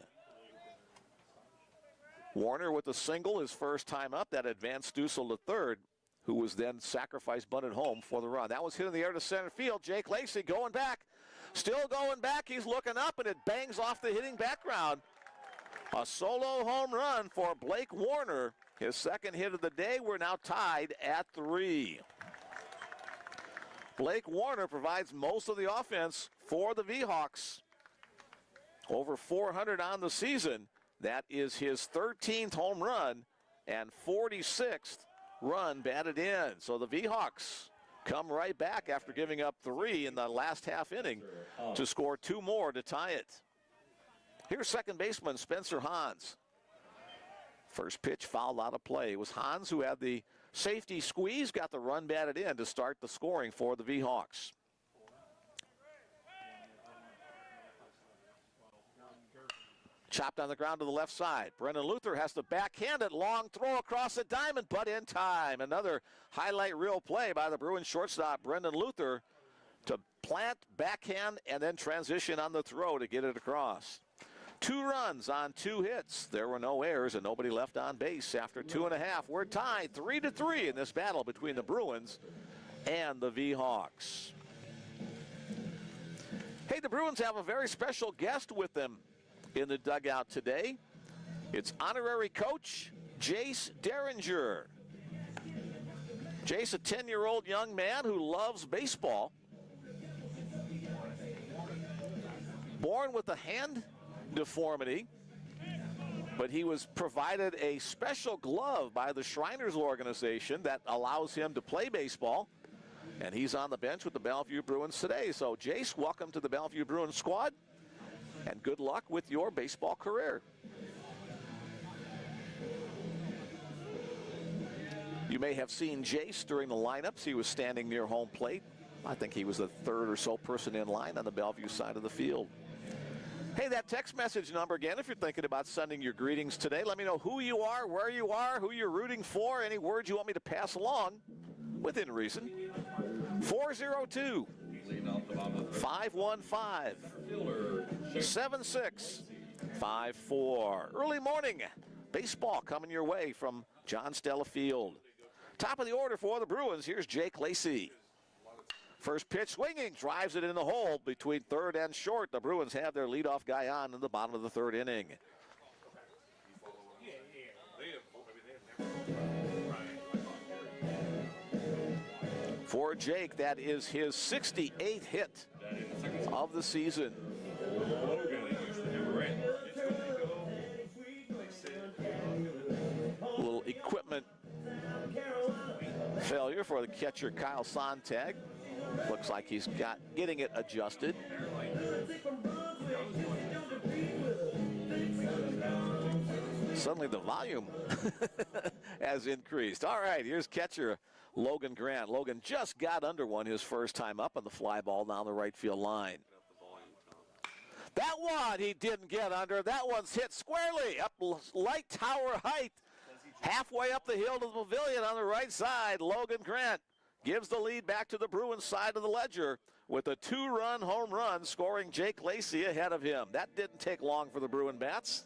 Warner with a single, his first time up. That advanced Stussel to third, who was then sacrifice bunted home for the run. That was hit in the air to center field. Jake Lacey going back. Still going back. He's looking up, and it bangs off the hitting background. A solo home run for Blake Warner. His second hit of the day. We're now tied at 3. Blake Warner provides most of the offense for the V-Hawks. Over 400 on the season. That is his 13th home run and 46th run batted in. So the V-Hawks come right back after giving up 3 in the last half inning to score 2 more to tie it. Here's second baseman Spencer Hans. First pitch fouled out of play. It was Hans who had the safety squeeze, got the run batted in to start the scoring for the V-Hawks. Chopped on the ground to the left side. Brendan Luther has to backhand it. Long throw across the diamond, but in time. Another highlight reel play by the Bruins shortstop, Brendan Luther, to plant, backhand, and then transition on the throw to get it across. 2 runs on 2 hits. There were no errors and nobody left on base after 2.5. We're tied 3-3 in this battle between the Bruins and the V-Hawks. Hey, the Bruins have a very special guest with them in the dugout today. It's honorary coach Jace Derringer. Jace, a 10-year-old young man who loves baseball. Born with a hand deformity, but he was provided a special glove by the Shriners organization that allows him to play baseball, and he's on the bench with the Bellevue Bruins today. So Jace, welcome to the Bellevue Bruins squad, and good luck with your baseball career. You may have seen Jace during the lineups. He was standing near home plate. I think he was the third or so person in line on the Bellevue side of the field. Hey, that text message number again, if you're thinking about sending your greetings today, let me know who you are, where you are, who you're rooting for, any words you want me to pass along, within reason. 402-515-7654. Early morning baseball coming your way from John Stella Field. Top of the order for the Bruins, here's Jake Lacey. First pitch swinging, drives it in the hole between third and short. The Bruins have their leadoff guy on in the bottom of the third inning. For Jake, that is his 68th hit of the season. A little equipment failure for the catcher Kyle Sontag. Looks like he's getting it adjusted. Suddenly the volume has increased. All right, here's catcher Logan Grant. Logan just got under one his first time up on the fly ball down the right field line. That one he didn't get under. That one's hit squarely up light tower height. Halfway up the hill to the pavilion on the right side. Logan Grant gives the lead back to the Bruins side of the ledger with a 2-run home run, scoring Jake Lacey ahead of him. That didn't take long for the Bruin bats.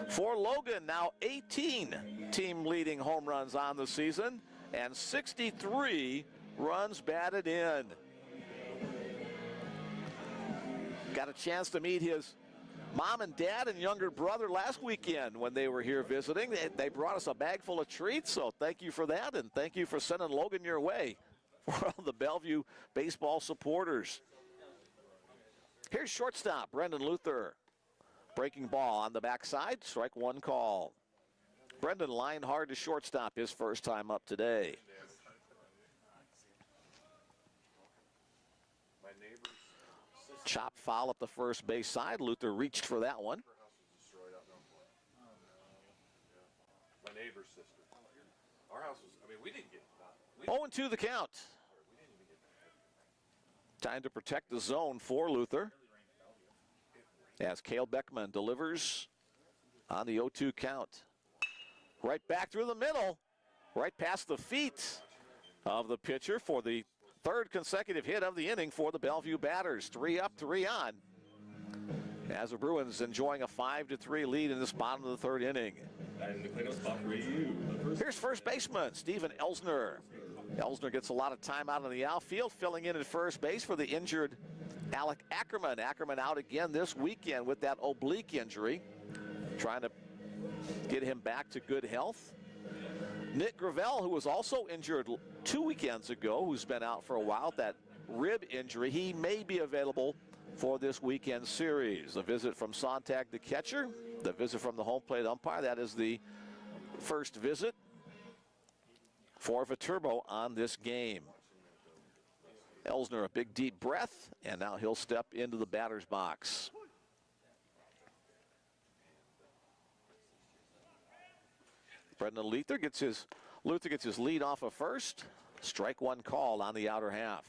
For Logan, now 18 team-leading home runs on the season and 63 runs batted in. Got a chance to meet his mom and dad and younger brother last weekend when they were here visiting. They brought us a bag full of treats, so thank you for that, and thank you for sending Logan your way for all the Bellevue baseball supporters. Here's shortstop Brendan Luther. Breaking ball on the backside, strike one call. Brendan lined hard to shortstop his first time up today. Chop foul up the first base side. Luther reached for that one. My neighbor's sister. Our house was, I mean, we didn't get 0-2 the count. Time to protect the zone for Luther. As Cale Beckman delivers on the 0-2 count. Right back through the middle. Right past the feet of the pitcher for the third consecutive hit of the inning for the Bellevue batters. 3 up, 3 on. As the Bruins enjoying a 5-3 lead in this bottom of the third inning. And the cleanup spot for you. Here's first baseman Steven Elsner. Elsner gets a lot of time out on the outfield, filling in at first base for the injured Alec Ackerman. Ackerman out again this weekend with that oblique injury. Trying to get him back to good health. Nick Gravel, who was also injured 2 weekends ago, who's been out for a while, that rib injury, he may be available for this weekend series. A visit from Sontag, the catcher. The visit from the home plate umpire. That is the first visit for Viterbo on this game. Elsner, a big deep breath, and now he'll step into the batter's box. Brendan Luther gets his lead off of first. Strike one called on the outer half.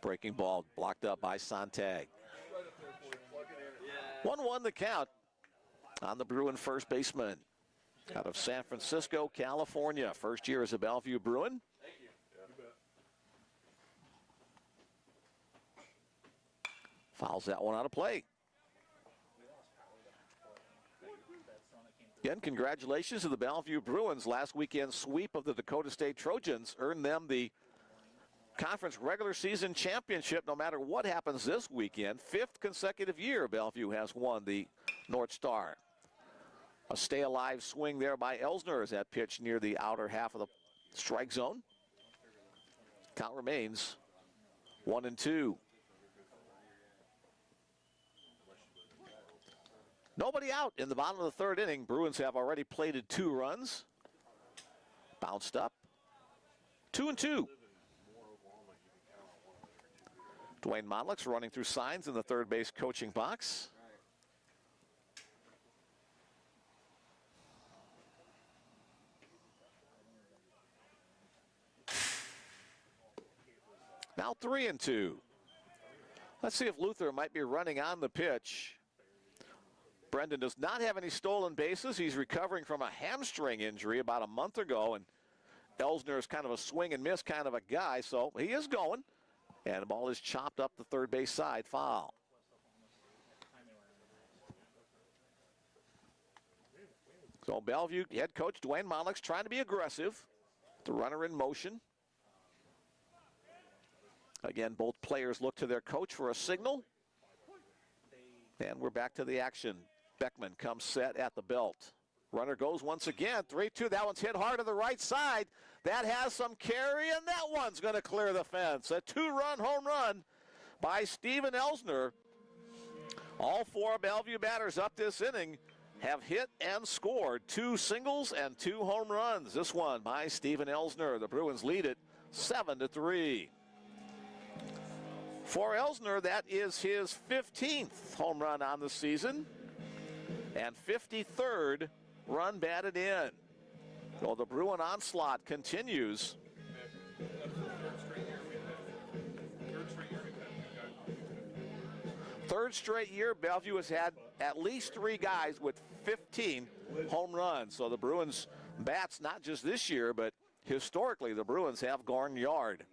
Breaking ball blocked up by Sontag. 1-1 the count on the Bruin first baseman. Out of San Francisco, California. First year as a Bellevue Bruin. Fouls that one out of play. Again, congratulations to the Bellevue Bruins. Last weekend's sweep of the Dakota State Trojans earned them the conference regular season championship no matter what happens this weekend. 5th consecutive year Bellevue has won the North Star. A stay alive swing there by Elsner as that pitch near the outer half of the strike zone. Count remains 1-2. Nobody out in the bottom of the third inning. Bruins have already plated 2 runs. Bounced up. 2-2. Dwayne Modlick's running through signs in the third base coaching box. Now 3-2. Let's see if Luther might be running on the pitch. Brendan does not have any stolen bases. He's recovering from a hamstring injury about a month ago, and Elsner is kind of a swing and miss kind of a guy, so he is going. And the ball is chopped up the third base side, foul. So Bellevue head coach Dwayne Modlick's trying to be aggressive. The runner in motion. Again, both players look to their coach for a signal. And we're back to the action. Beckman comes set at the belt. Runner goes once again, 3-2. That one's hit hard to the right side. That has some carry, and that one's going to clear the fence. A 2-run home run by Steven Elsner. All 4 Bellevue batters up this inning have hit and scored 2 singles and 2 home runs. This one by Steven Elsner. The Bruins lead it 7-3. For Elsner, that is his 15th home run on the season. and 53rd run batted in. Well, the Bruin onslaught continues. Third straight year, Bellevue has had at least 3 guys with 15 home runs. So the Bruins bats, not just this year, but historically, the Bruins have gone yard.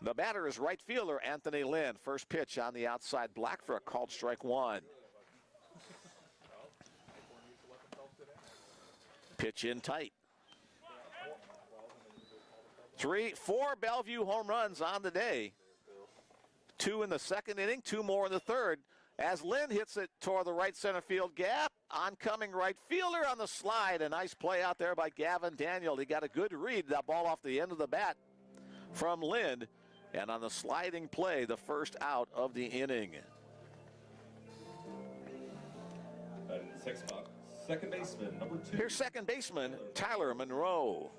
The batter is right fielder Anthony Lynn. First pitch on the outside block for a called strike 1. Pitch in tight. 4 Bellevue home runs on the day. 2 in the second inning, 2 more in the third. As Lynn hits it toward the right center field gap, oncoming right fielder on the slide. A nice play out there by Gavin Daniel. He got a good read, that ball off the end of the bat from Lynn. And on the sliding play, the first out of the inning. Second baseman, number 2. Here's second baseman, Tyler Monroe.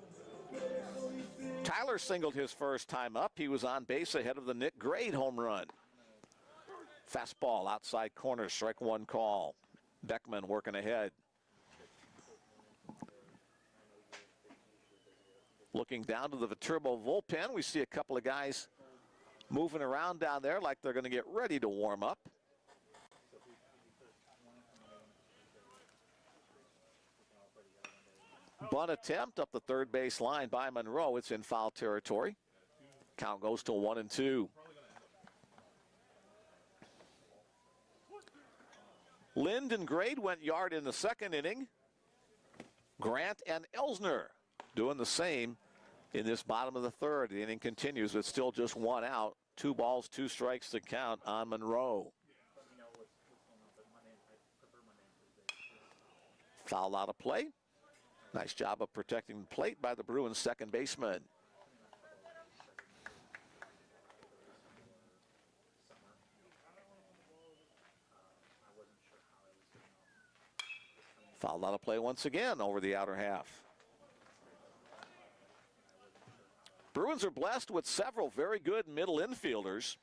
Tyler singled his first time up. He was on base ahead of the Nick Grade home run. Fastball outside corner, strike 1 call. Beckman working ahead. Looking down to the Viterbo bullpen, we see a couple of guys moving around down there like they're going to get ready to warm up. Bunt attempt up the third base line by Monroe. It's in foul territory. Count goes to 1-2. Lind and Grade went yard in the second inning. Grant and Elsner doing the same in this bottom of the third. The inning continues with still just 1 out. 2 balls, 2 strikes to count on Monroe. Foul out of play. Nice job of protecting the plate by the Bruins second baseman. Foul out of play once again over the outer half. Bruins are blessed with several very good middle infielders.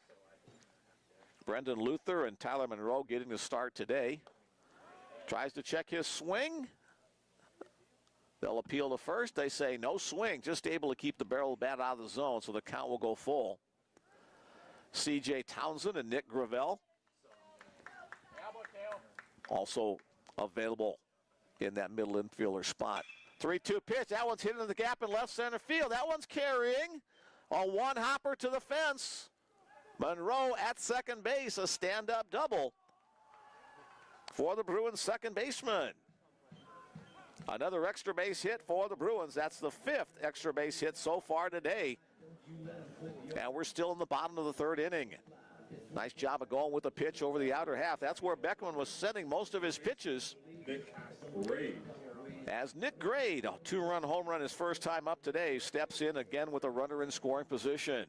Brendan Luther and Tyler Monroe getting the start today. Tries to check his swing. They'll appeal to first. They say no swing, just able to keep the barrel of the bat out of the zone, so the count will go full. C.J. Townsend and Nick Gravel also available in that middle infielder spot. 3-2 pitch. That one's hitting the gap in left center field. That one's carrying a one-hopper to the fence. Monroe at second base, a stand-up double for the Bruins second baseman. Another extra base hit for the Bruins. That's the 5th extra base hit so far today. And we're still in the bottom of the third inning. Nice job of going with the pitch over the outer half. That's where Beckman was sending most of his pitches. Nick Grade. As Nick Grade, a 2-run home run his first time up today, steps in again with a runner in scoring position.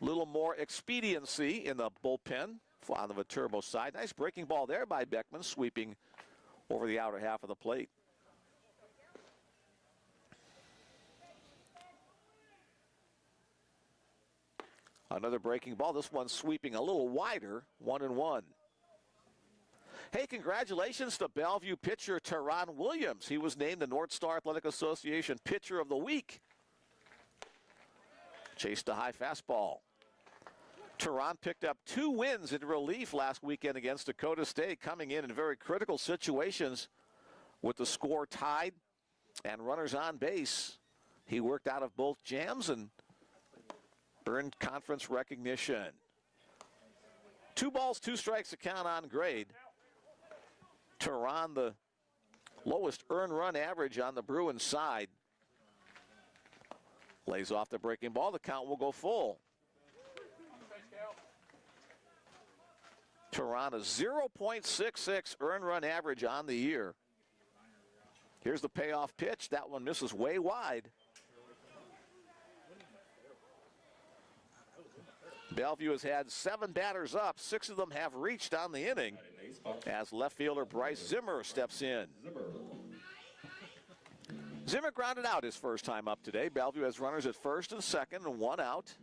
Little more expediency in the bullpen on the Viterbo side. Nice breaking ball there by Beckman, sweeping over the outer half of the plate. Another breaking ball. This one sweeping a little wider, 1-1. Hey, congratulations to Bellevue pitcher Teron Williams. He was named the North Star Athletic Association Pitcher of the Week. Chased a high fastball. Teron picked up 2 wins in relief last weekend against Dakota State, coming in very critical situations with the score tied and runners on base. He worked out of both jams and earned conference recognition. 2 balls, 2 strikes to count on Grade. Teron, the lowest earned run average on the Bruins side. Lays off the breaking ball. The count will go full. Teron, a 0.66 earned run average on the year. Here's the payoff pitch. That one misses way wide. Bellevue has had 7 batters up. 6 of them have reached on the inning as left fielder Bryce Zimmer steps in. Zimmer grounded out his first time up today. Bellevue has runners at first and second and 1 out.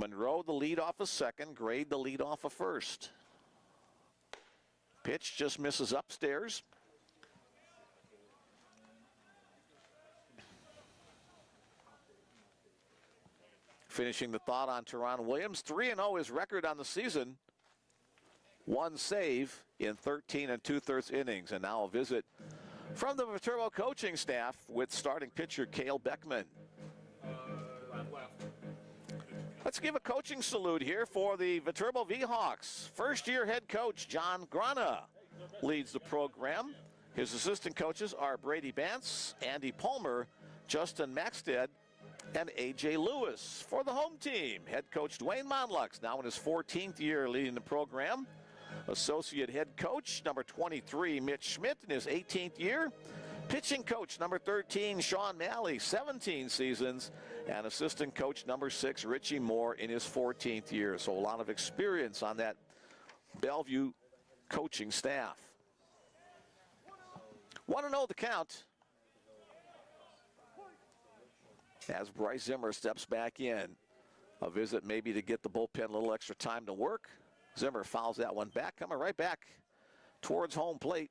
Monroe the lead off of second, Grade the lead off of first. Pitch just misses upstairs. Finishing the thought on Teron Williams, 3-0 his record on the season. 1 save in 13 2/3 innings. And now a visit from the Viterbo coaching staff with starting pitcher Cale Beckman. Let's give a coaching salute here for the Viterbo V-Hawks. First-year head coach John Grana leads the program. His assistant coaches are Brady Bantz, Andy Palmer, Justin Maxted, and A.J. Lewis. For the home team, head coach Dwayne Monlux, now in his 14th year leading the program. Associate head coach number 23, Mitch Schmidt, in his 18th year. Pitching coach number 13, Sean Malley, 17 seasons. And assistant coach number 6, Richie Moore, in his 14th year. So a lot of experience on that Bellevue coaching staff. 1-0 the count. As Bryce Zimmer steps back in. A visit maybe to get the bullpen a little extra time to work. Zimmer fouls that one back, coming right back towards home plate.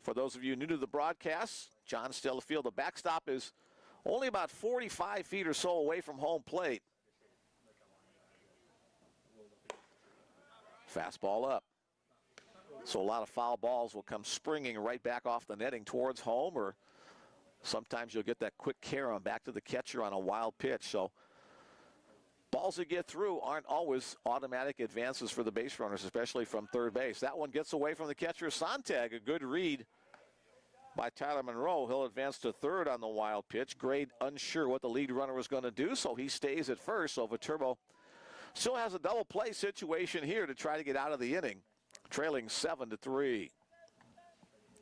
For those of you new to the broadcast, John Stellafield, the backstop is only about 45 feet or so away from home plate. Fastball up. So a lot of foul balls will come springing right back off the netting towards home, or sometimes you'll get that quick carry back to the catcher on a wild pitch. So balls that get through aren't always automatic advances for the base runners, especially from third base. That one gets away from the catcher, Sontag. A good read by Tyler Monroe. He'll advance to third on the wild pitch. Grade unsure what the lead runner was going to do, so he stays at first. So Viterbo still has a double play situation here to try to get out of the inning, trailing 7-3.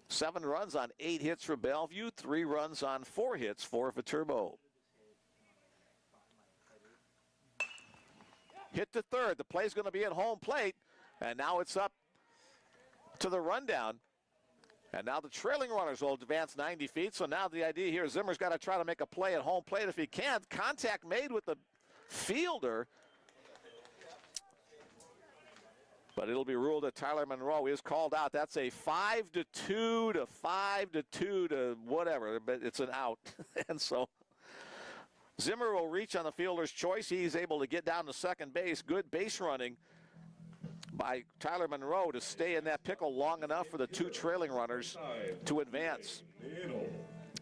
7 runs on 8 hits for Bellevue, 3 runs on 4 hits for Viterbo. Hit to third. The play's going to be at home plate, and now it's up to the rundown. And now the trailing runners will advance 90 feet. So now the idea here is Zimmer's got to try to make a play at home plate if he can. Contact made with the fielder. But it'll be ruled that Tyler Monroe is called out. That's a 5-2 to 5-2 to whatever, but it's an out. And so Zimmer will reach on the fielder's choice. He's able to get down to second base. Good base running by Tyler Monroe to stay in that pickle long enough for the 2 trailing runners to advance.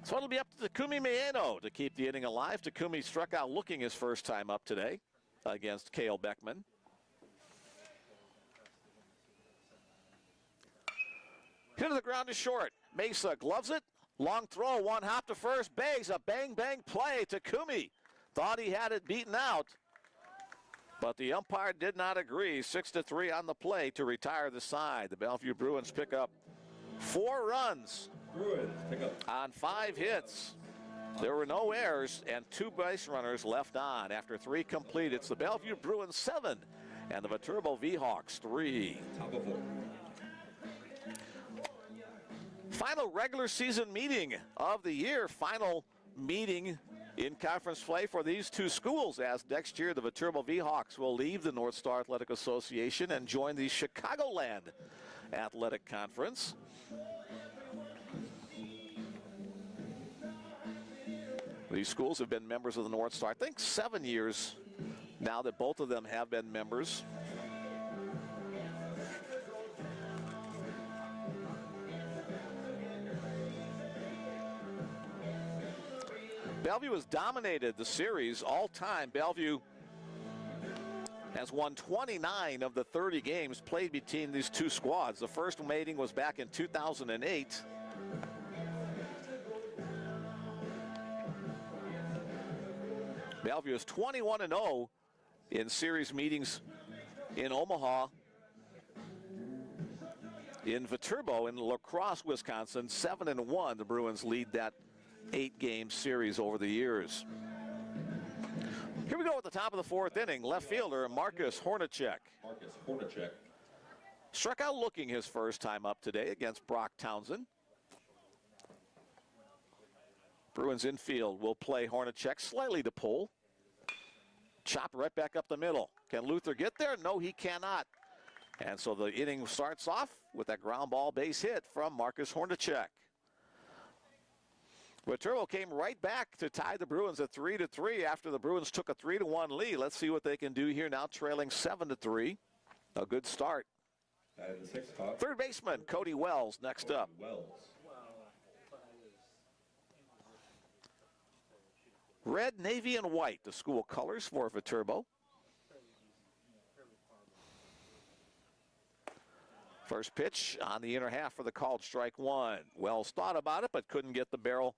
So it'll be up to Takumi Maeno to keep the inning alive. Takumi struck out looking his first time up today against Cale Beckman. Hit to the ground is short. Mesa gloves it. Long throw, 1 hop to first base. A bang-bang play. Takumi thought he had it beaten out, but the umpire did not agree. 6-3 on the play to retire the side. The Bellevue Bruins pick up 4 runs on 5 hits. There were no errors and 2 base runners left on. After 3 complete, it's the Bellevue Bruins 7 and the Viterbo V-Hawks 3. Top of 4. Final regular season meeting of the year. Final meeting in conference play for these 2 schools, as next year the Viterbo V-Hawks will leave the North Star Athletic Association and join the Chicagoland Athletic Conference. These schools have been members of the North Star, I think 7 years now that both of them have been members. Bellevue has dominated the series all time. Bellevue has won 29 of the 30 games played between these 2 squads. The first meeting was back in 2008. Bellevue is 21-0 in series meetings in Omaha. In Viterbo, in La Crosse, Wisconsin, 7-1. The Bruins lead that 8-game series over the years. Here we go at the top of the 4th inning. Left fielder Marcus Hornacek. Struck out looking his first time up today against Brock Townsend. Bruins infield will play Hornacek slightly to pull. Chop right back up the middle. Can Luther get there? No, he cannot. And so the inning starts off with that ground ball base hit from Marcus Hornacek. Viterbo came right back to tie the Bruins at 3-3 after the Bruins took a 3-1 lead. Let's see what they can do here now, trailing 7-3. A good start. And the sixth spot, Third baseman Cody Wells next up. Wells. Red, navy, and white, the school colors for Viterbo. First pitch on the inner half for the called strike one. Wells thought about it, but couldn't get the barrel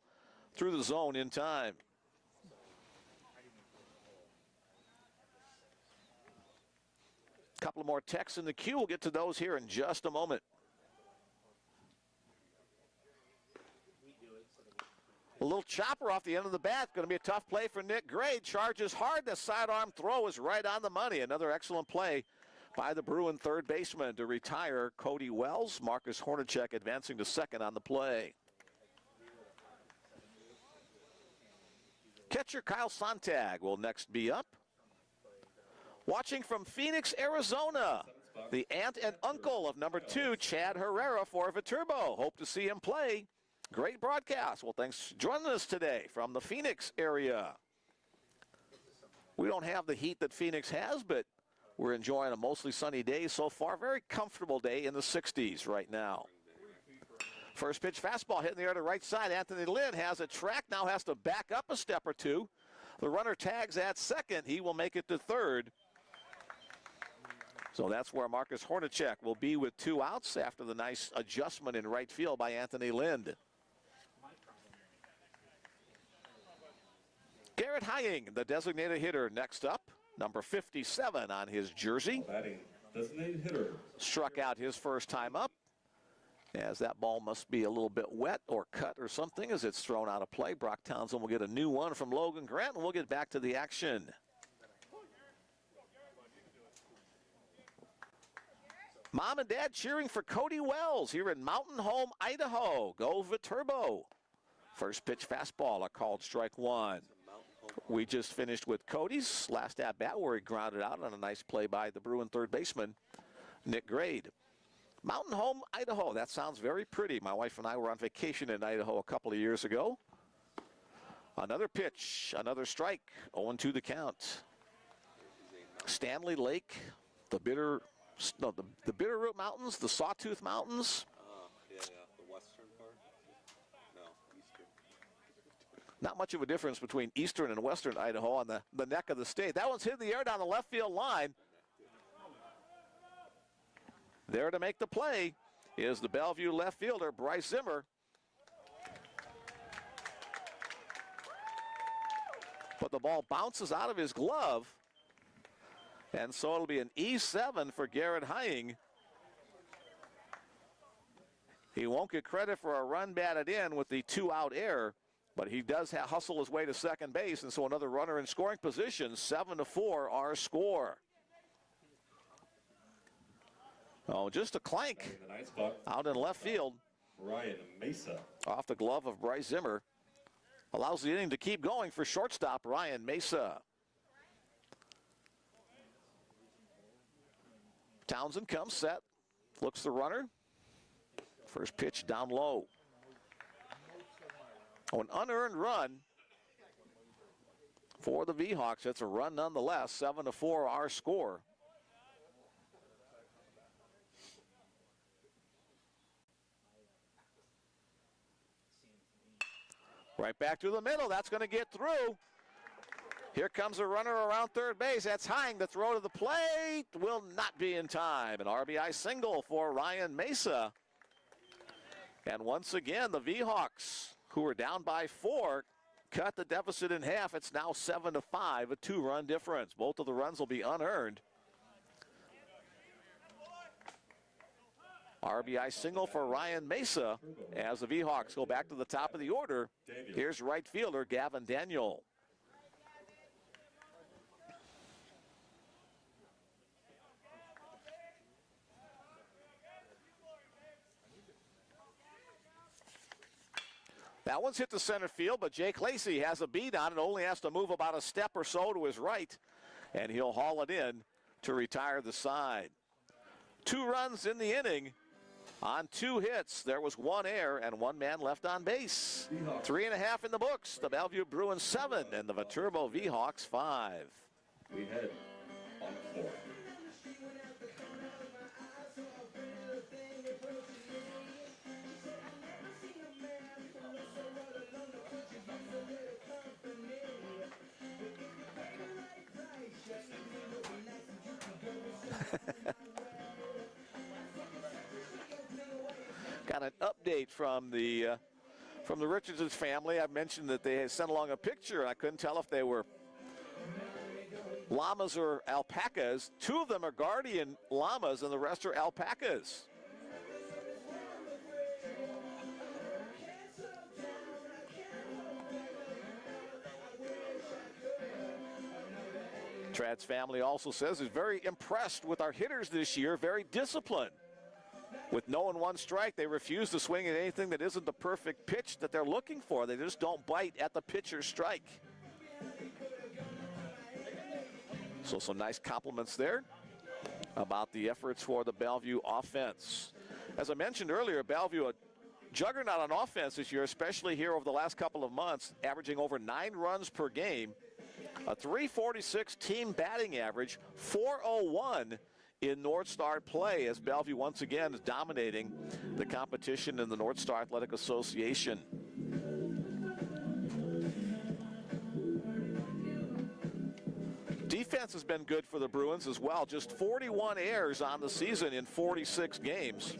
through the zone in time. A couple more texts in the queue. We'll get to those here in just a moment. A little chopper off the end of the bat. Going to be a tough play for Nick Gray. Charges hard. The sidearm throw is right on the money. Another excellent play by the Bruin third baseman to retire Cody Wells. Marcus Hornacek advancing to second on the play. Catcher Kyle Sontag will next be up. Watching from Phoenix, Arizona, the aunt and uncle of number 2, Chad Herrera for Viterbo. Hope to see him play. Great broadcast. Well, thanks for joining us today from the Phoenix area. We don't have the heat that Phoenix has, but we're enjoying a mostly sunny day so far. Very comfortable day in the 60s right now. First pitch fastball hitting the air to right side. Anthony Lynn has a track, now has to back up a step or two. The runner tags at second. He will make it to third. So that's where Marcus Hornacek will be with 2 outs after the nice adjustment in right field by Anthony Lind. Garrett Hying, the designated hitter, next up. Number 57 on his jersey. Batting, designated hitter. Struck out his first time up, as that ball must be a little bit wet or cut or something as it's thrown out of play. Brock Townsend will get a new one from Logan Grant, and we'll get back to the action. Mom and Dad cheering for Cody Wells here in Mountain Home, Idaho. Go Viterbo. First pitch fastball, a called strike one. We just finished with Cody's last at-bat where he grounded out on a nice play by the Bruin third baseman, Nick Grade. Mountain Home, Idaho. That sounds very pretty. My wife and I were on vacation in Idaho a couple of years ago. Another pitch, another strike, 0-2 the count. Stanley Lake, the Bitterroot Mountains, the Sawtooth Mountains. Yeah, the western part? No, eastern. Not much of a difference between eastern and western Idaho on the neck of the state. That one's hit in the air down the left field line. There to make the play is the Bellevue left fielder, Bryce Zimmer. But the ball bounces out of his glove. And so it'll be an E7 for Garrett Hying. He won't get credit for a run batted in with the 2-out error, but he does hustle his way to second base, and so another runner in scoring position. 7-4 our score. Oh, just a clank out in left field. Ryan Mesa. Off the glove of Bryce Zimmer. Allows the inning to keep going for shortstop Ryan Mesa. Townsend comes set, looks the runner. First pitch down low. Oh, an unearned run for the V-Hawks. That's a run nonetheless. 7-4 our score. Right back to the middle. That's going to get through. Here comes a runner around third base. That's Hying. The throw to the plate will not be in time. An RBI single for Ryan Mesa. And once again, the V-Hawks, who are down by 4, cut the deficit in half. It's now 7-5, a 2-run difference. Both of the runs will be unearned. RBI single for Ryan Mesa as the V-Hawks go back to the top of the order. Here's right fielder Gavin Daniel. That one's hit to center field, but Jake Lacey has a beat on it, only has to move about a step or so to his right, and he'll haul it in to retire the side. 2 runs in the inning on 2 hits. There was 1 error and 1 man left on base. 3.5 in the books. The Bellevue Bruins 7 and the Viterbo Vhawks 5. We head on 4. Got an update from the Richardson family. I mentioned that they had sent along a picture, and I couldn't tell if they were llamas or alpacas. 2 of them are guardian llamas, and the rest are alpacas. Trad's family also says is very impressed with our hitters this year, very disciplined. With no and 1 strike, they refuse to swing at anything that isn't the perfect pitch that they're looking for. They just don't bite at the pitcher's strike. So some nice compliments there about the efforts for the Bellevue offense. As I mentioned earlier, Bellevue, a juggernaut on offense this year, especially here over the last couple of months, averaging over 9 runs per game, a .346 team batting average, .401 in North Star play, as Bellevue once again is dominating the competition in the North Star Athletic Association. Defense has been good for the Bruins as well. Just 41 errors on the season in 46 games.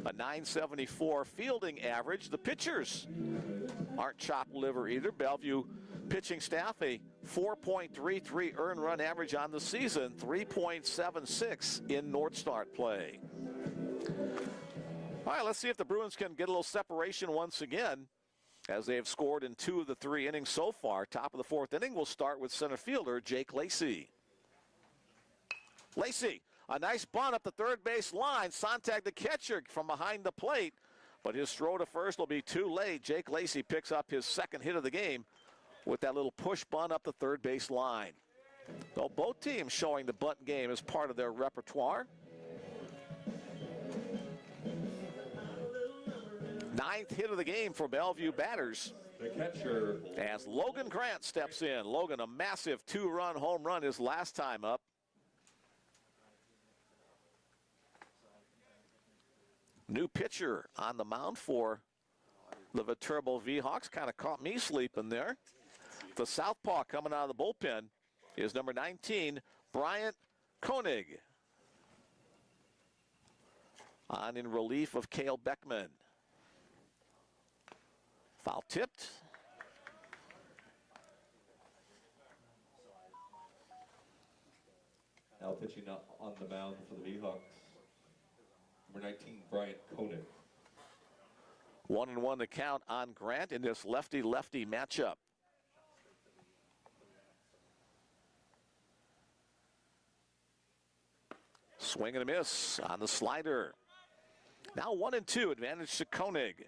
A .974 fielding average. The pitchers aren't chopped liver either. Bellevue pitching staff, a 4.33 earned run average on the season, 3.76 in North Star play. All right, let's see if the Bruins can get a little separation once again, as they have scored in 2 of the 3 innings so far. Top of the 4th inning, we'll start with center fielder Jake Lacey. Lacey, a nice bunt up the third base line. Sontag, the catcher, from behind the plate, but his throw to first will be too late. Jake Lacey picks up his 2nd hit of the game with that little push bunt up the third base line. So both teams showing the bunt game as part of their repertoire. 9th hit of the game for Bellevue batters. The catcher, as Logan Grant steps in. Logan, a massive 2-run home run his last time up. New pitcher on the mound for the Viterbo Vhawks. Kind of caught me sleeping there. The southpaw coming out of the bullpen is number 19, Bryant Koenig. On in relief of Cale Beckman. Foul tipped. now pitching on the mound for the Vhawks, number 19, Bryant Koenig. 1-1 the count on Grant in this lefty-lefty matchup. Swing and a miss on the slider. Now 1-2, advantage to Koenig.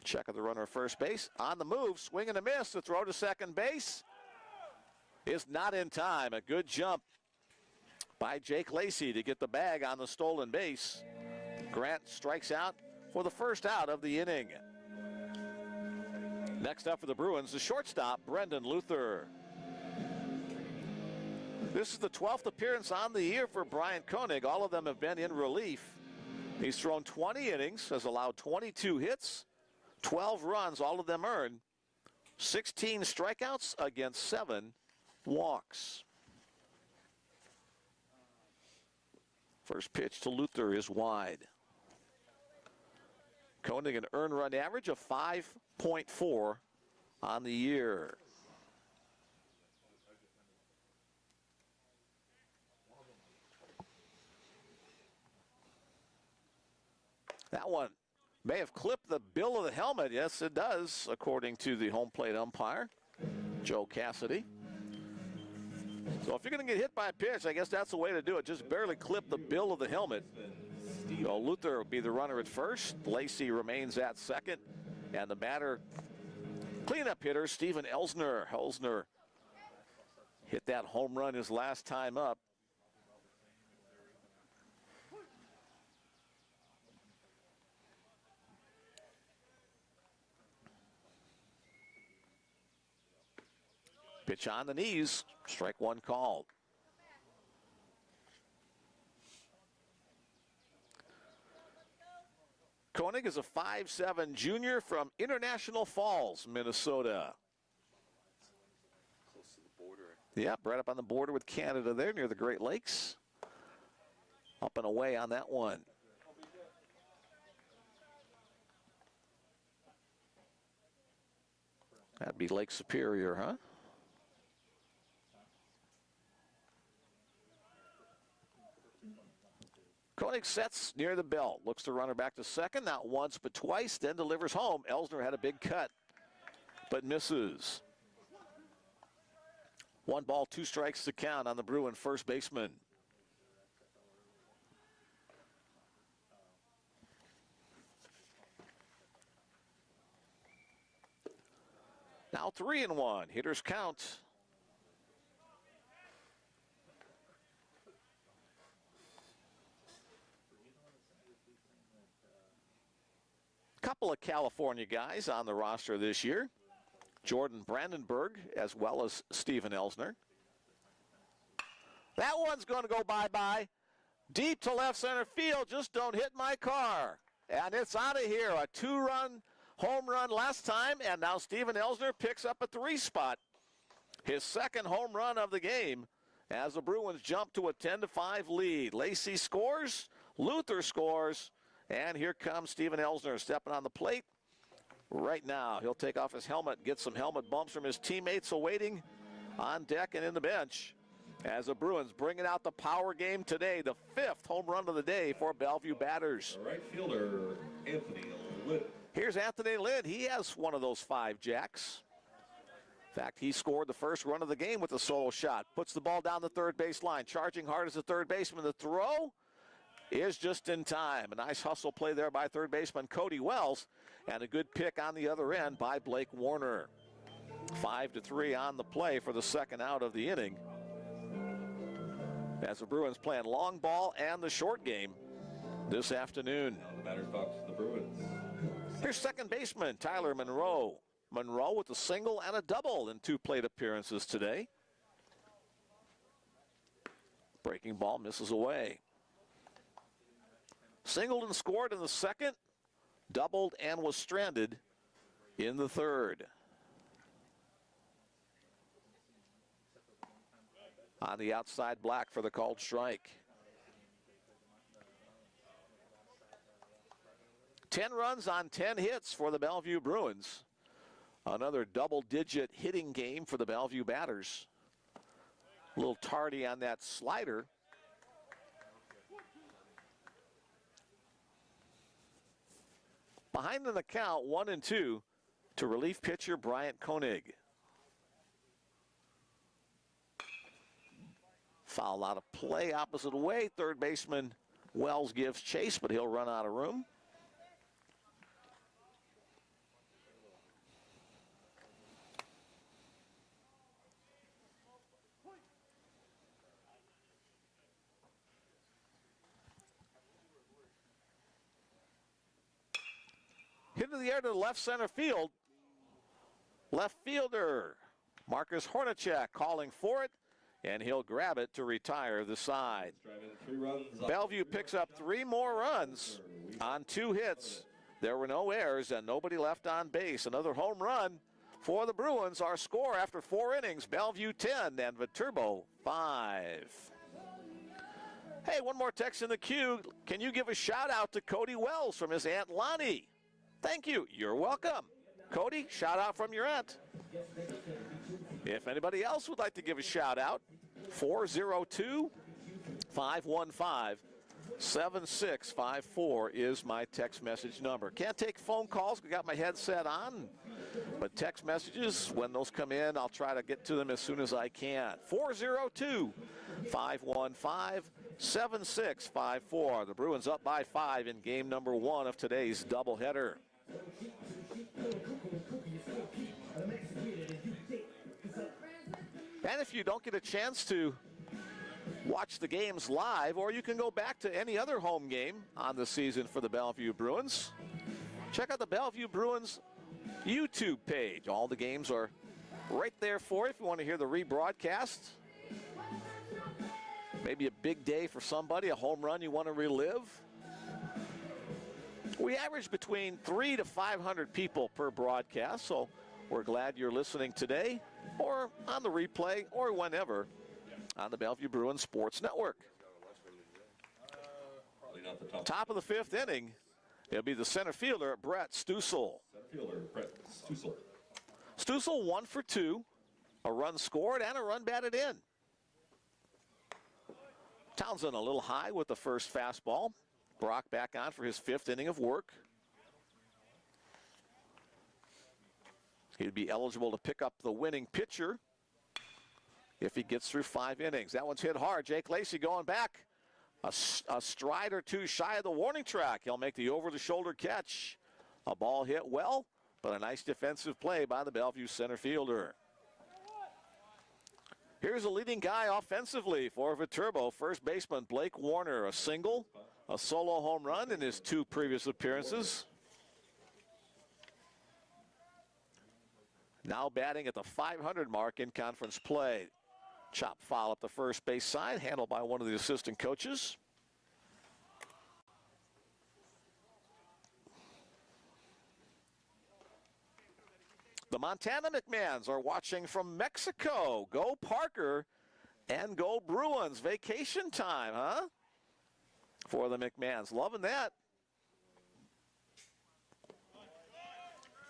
Check of the runner at first base. On the move, swing and a miss. The throw to second base is not in time. A good jump by Jake Lacey to get the bag on the stolen base. Grant strikes out for the first out of the inning. Next up for the Bruins, the shortstop, Brendan Luther. This is the 12th appearance on the year for Bryant Koenig. All of them have been in relief. He's thrown 20 innings, has allowed 22 hits, 12 runs, all of them earned, 16 strikeouts against 7 walks. First pitch to Luther is wide. Koenig an earned run average of 5.4 on the year. That one may have clipped the bill of the helmet. Yes, it does, according to the home plate umpire, Joe Cassidy. So if you're going to get hit by a pitch, I guess that's the way to do it. Just barely clip the bill of the helmet. So Luther will be the runner at first. Lacey remains at second. And the batter, cleanup hitter, Steven Elsner. Elsner hit that home run his last time up. Pitch on the knees, strike one called. Koenig is a 5'7" junior from International Falls, Minnesota. Close to the border. Yep, right up on the border with Canada there near the Great Lakes. Up and away on that one. That'd be Lake Superior, huh? Koenig sets near the belt, looks to runner back to second, not once but twice, then delivers home. Elsner had a big cut, but misses. 1 ball, 2 strikes to count on the Bruin first baseman. Now 3-1, hitters count. Couple of California guys on the roster this year. Jordan Brandenburg as well as Steven Elsner. That one's going to go bye-bye. Deep to left center field, just don't hit my car. And it's out of here. A 2-run home run last time, and now Steven Elsner picks up a 3 spot. His second home run of the game as the Bruins jump to a 10-5 lead. Lacey scores, Luther scores, and here comes Steven Elsner stepping on the plate. Right now, he'll take off his helmet, get some helmet bumps from his teammates awaiting on deck and in the bench. As the Bruins bringing out the power game today, the 5th home run of the day for Bellevue batters. Right fielder, Anthony Lind. Here's Anthony Lind. He has one of those 5 jacks. In fact, he scored the first run of the game with a solo shot. Puts the ball down the third base line, charging hard as the third baseman. The throw is just in time. A nice hustle play there by third baseman Cody Wells, and a good pick on the other end by Blake Warner. 5-3 on the play for the second out of the inning. As the Bruins playing long ball and the short game this afternoon. Now the batter's box, the Bruins. Here's second baseman Tyler Monroe. Monroe with a single and a double in 2 plate appearances today. Breaking ball misses away. Singled and scored in the second, doubled and was stranded in the third. On the outside, Black for the called strike. 10 runs on 10 hits for the Bellevue Bruins. Another double-digit hitting game for the Bellevue batters. A little tardy on that slider. Behind in the count, 1-2 to relief pitcher Bryant Koenig. Foul out of play, opposite way. Third baseman Wells gives chase, but he'll run out of room. Hit to the air to the left center field. Left fielder Marcus Hornacek calling for it, and he'll grab it to retire the side. Bellevue picks up 3 more runs on 2 hits. There were no errors and nobody left on base. Another home run for the Bruins. Our score after 4 innings, Bellevue 10 and Viterbo 5. Hey, one more text in the queue. Can you give a shout out to Cody Wells from his Aunt Lonnie? Thank you. You're welcome. Cody, shout out from your aunt. If anybody else would like to give a shout out, 402-515-7654 is my text message number. Can't take phone calls. We got my headset on. But text messages, when those come in, I'll try to get to them as soon as I can. 402-515-7654. The Bruins up by 5 in game number 1 of today's doubleheader. And if you don't get a chance to watch the games live, or you can go back to any other home game on the season for the Bellevue Bruins, check out the Bellevue Bruins YouTube page. All the games are right there for you if you want to hear the rebroadcast. Maybe a big day for somebody, a home run you want to relive. We average between 300 to 500 people per broadcast, so we're glad you're listening today or on the replay or whenever on the Bellevue Bruins Sports Network. Top of the 5th inning, it'll be the center fielder, Brett Stussel. Center fielder, Brett Stussel. Stussel 1 for 2, a run scored and a run batted in. Townsend a little high with the first fastball. Brock back on for his 5th inning of work. He'd be eligible to pick up the winning pitcher if he gets through 5 innings. That one's hit hard. Jake Lacey going back. A stride or two shy of the warning track. He'll make the over-the-shoulder catch. A ball hit well, but a nice defensive play by the Bellevue center fielder. Here's a leading guy offensively for Viterbo. First baseman Blake Warner, a single, a solo home run in his 2 previous appearances. Now batting at the 500 mark in conference play. Chop foul up the first base side, handled by one of the assistant coaches. The Montana McMahons are watching from Mexico. Go Parker and go Bruins. Vacation time, huh? For the McMahons. Loving that.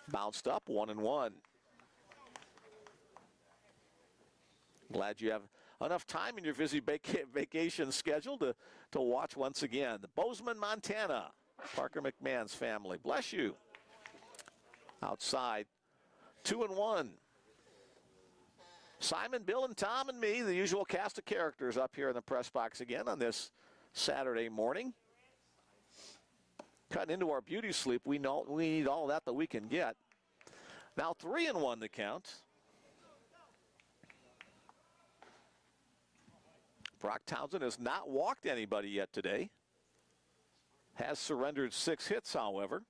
Bounced up 1-1. Glad you have enough time in your busy vacation schedule to watch once again. The Bozeman, Montana. Parker McMahon's family. Bless you. Outside. 2-1. Simon, Bill, and Tom and me, the usual cast of characters up here in the press box again on this Saturday morning. Cutting into our beauty sleep. We know we need all that we can get. Now 3-1 the count. Brock Townsend has not walked anybody yet today. Has surrendered 6 hits, however.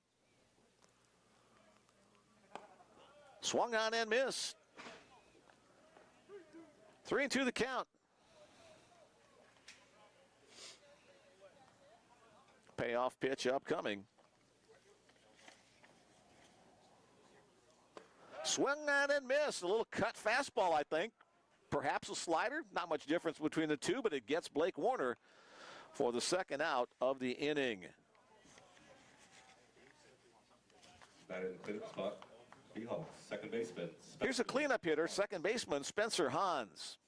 Swung on and missed. 3-2 the count. Payoff pitch upcoming. Swung on and missed. A little cut fastball, I think. Perhaps a slider. Not much difference between the two, but it gets Blake Warner for the 2nd out of the inning. Batted in the cleanup spot. Seahawks, second baseman. Here's a cleanup hitter, second baseman Spencer Hans.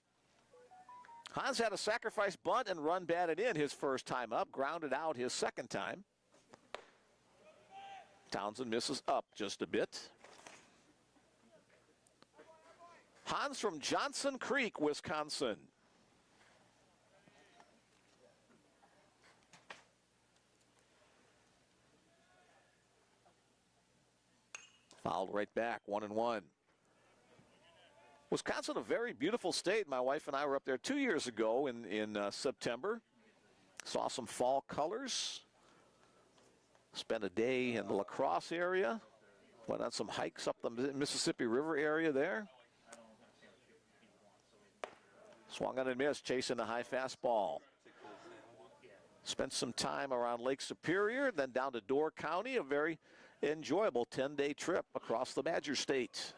Hans had a sacrifice bunt and run batted in his first time up, grounded out his 2nd time. Townsend misses up just a bit. Hans from Johnson Creek, Wisconsin. Fouled right back, 1-1. Wisconsin, a very beautiful state. My wife and I were up there 2 years ago in September. Saw some fall colors. Spent a day in the La Crosse area. Went on some hikes up the Mississippi River area there. Swung on and missed, chasing the high fastball. Spent some time around Lake Superior, then down to Door County, a very enjoyable 10-day trip across the Badger State.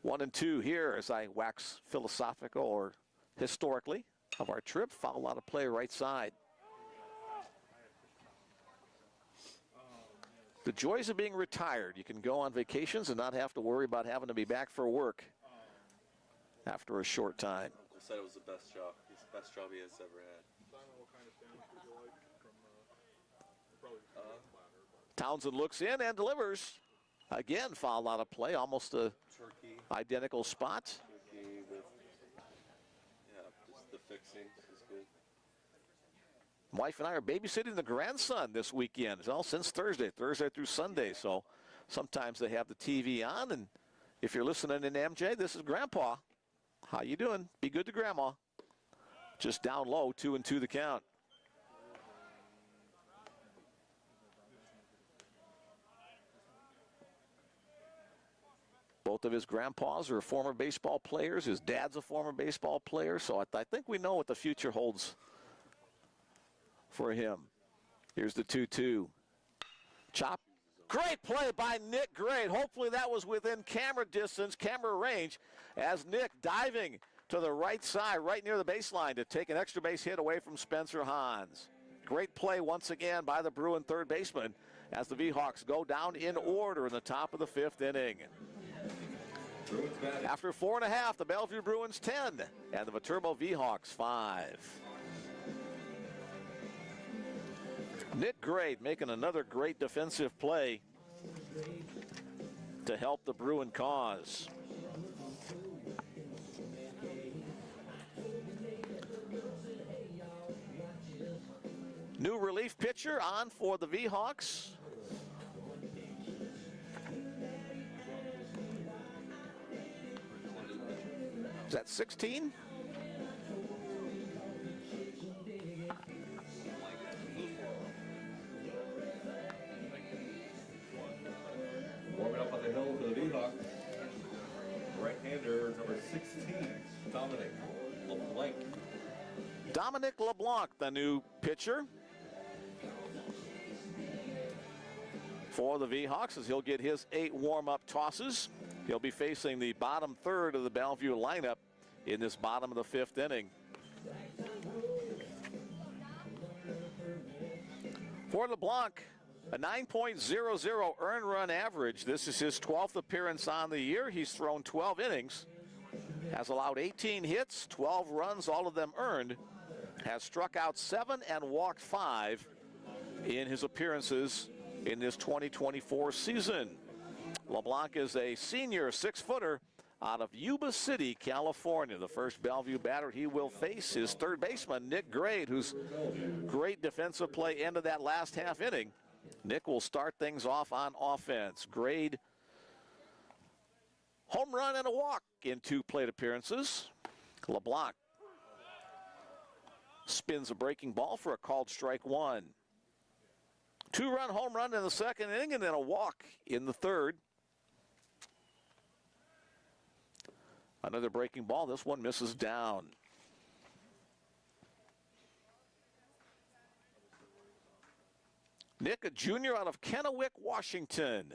1-2 here as I wax philosophical or historically of our trip. Foul out of play right side. The joys of being retired. You can go on vacations and not have to worry about having to be back for work after a short time. He said it was the best job. It's the best job he has ever had. Townsend looks in and delivers. Again, fouled out of play, almost a Turkey. identical spot. Turkey with, yeah, just the fixing is good. Wife and I are babysitting the grandson this weekend. Well, since Thursday through Sunday. So sometimes they have the TV on, and if you're listening in MJ, this is Grandpa. How you doing? Be good to Grandma. Just down low, 2-2 the count. Both of his grandpas are former baseball players. His dad's a former baseball player. So I think we know what the future holds for him. Here's the 2-2. Chop. Great play by Nick Grade. Hopefully that was within camera distance, camera range, as Nick diving to the right side, right near the baseline to take an extra base hit away from Spencer Hans. Great play once again by the Bruin third baseman as the V-Hawks go down in order in the top of the 5th inning. After 4.5, the Bellevue Bruins 10 and the Viterbo V-Hawks 5. Nick Grade making another great defensive play to help the Bruin cause. New relief pitcher on for the V-Hawks. Is that 16? Warming up on the hill for the V-Hawks. Right-hander, number 16, Dominic LeBlanc. Dominic LeBlanc, the new pitcher for the V-Hawks, as he'll get his 8 warm-up tosses. He'll be facing the bottom third of the Bellevue lineup in this bottom of the 5th inning. For LeBlanc, a 9.00 earned run average. This is his 12th appearance on the year. He's thrown 12 innings, has allowed 18 hits, 12 runs, all of them earned, has struck out 7 and walked 5 in his appearances in this 2024 season. LeBlanc is a senior 6-footer out of Yuba City, California. The first Bellevue batter he will face is third baseman Nick Grade, whose great defensive play ended that last half inning. Nick will start things off on offense. Grade, home run and a walk in 2 plate appearances. LeBlanc spins a breaking ball for a called strike 1. 2-run home run in the 2nd inning and then a walk in the 3rd. Another breaking ball. This one misses down. Nick, a junior out of Kennewick, Washington.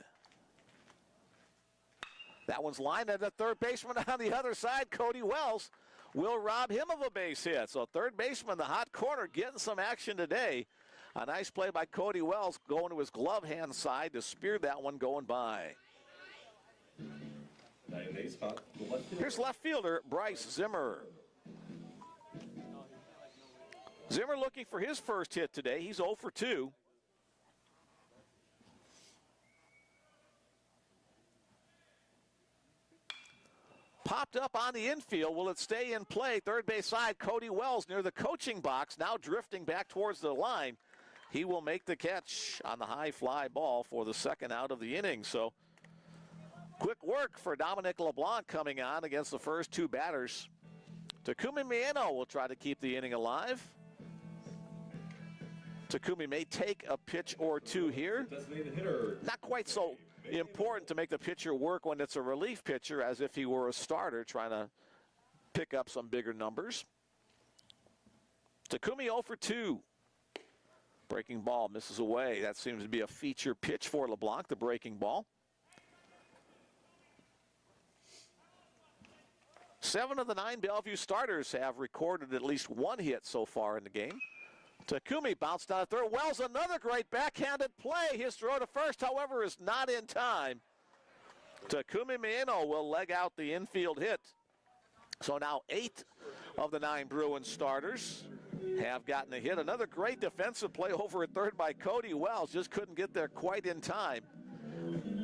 That one's lined at the third baseman on the other side. Cody Wells will rob him of a base hit. So third baseman, the hot corner, getting some action today. A nice play by Cody Wells going to his glove hand side to spear that one going by. Here's left fielder Bryce Zimmer. Zimmer looking for his first hit today. He's 0 for 2. Popped up on the infield. Will it stay in play? Third base side, Cody Wells near the coaching box, now drifting back towards the line. He will make the catch on the high fly ball for the 2nd out of the inning. So quick work for Dominic LeBlanc coming on against the first 2 batters. Takumi Mieno will try to keep the inning alive. Takumi may take a pitch or 2 here. Not quite so important to make the pitcher work when it's a relief pitcher as if he were a starter trying to pick up some bigger numbers. Takumi 0 for 2. Breaking ball misses away. That seems to be a feature pitch for LeBlanc, the breaking ball. 7 of the 9 Bellevue starters have recorded at least 1 hit so far in the game. Takumi bounced out of third. Wells, another great backhanded play. His throw to first, however, is not in time. Takumi Mieno will leg out the infield hit. So now 8 of the 9 Bruins starters have gotten a hit. Another great defensive play over at third by Cody Wells. Just couldn't get there quite in time.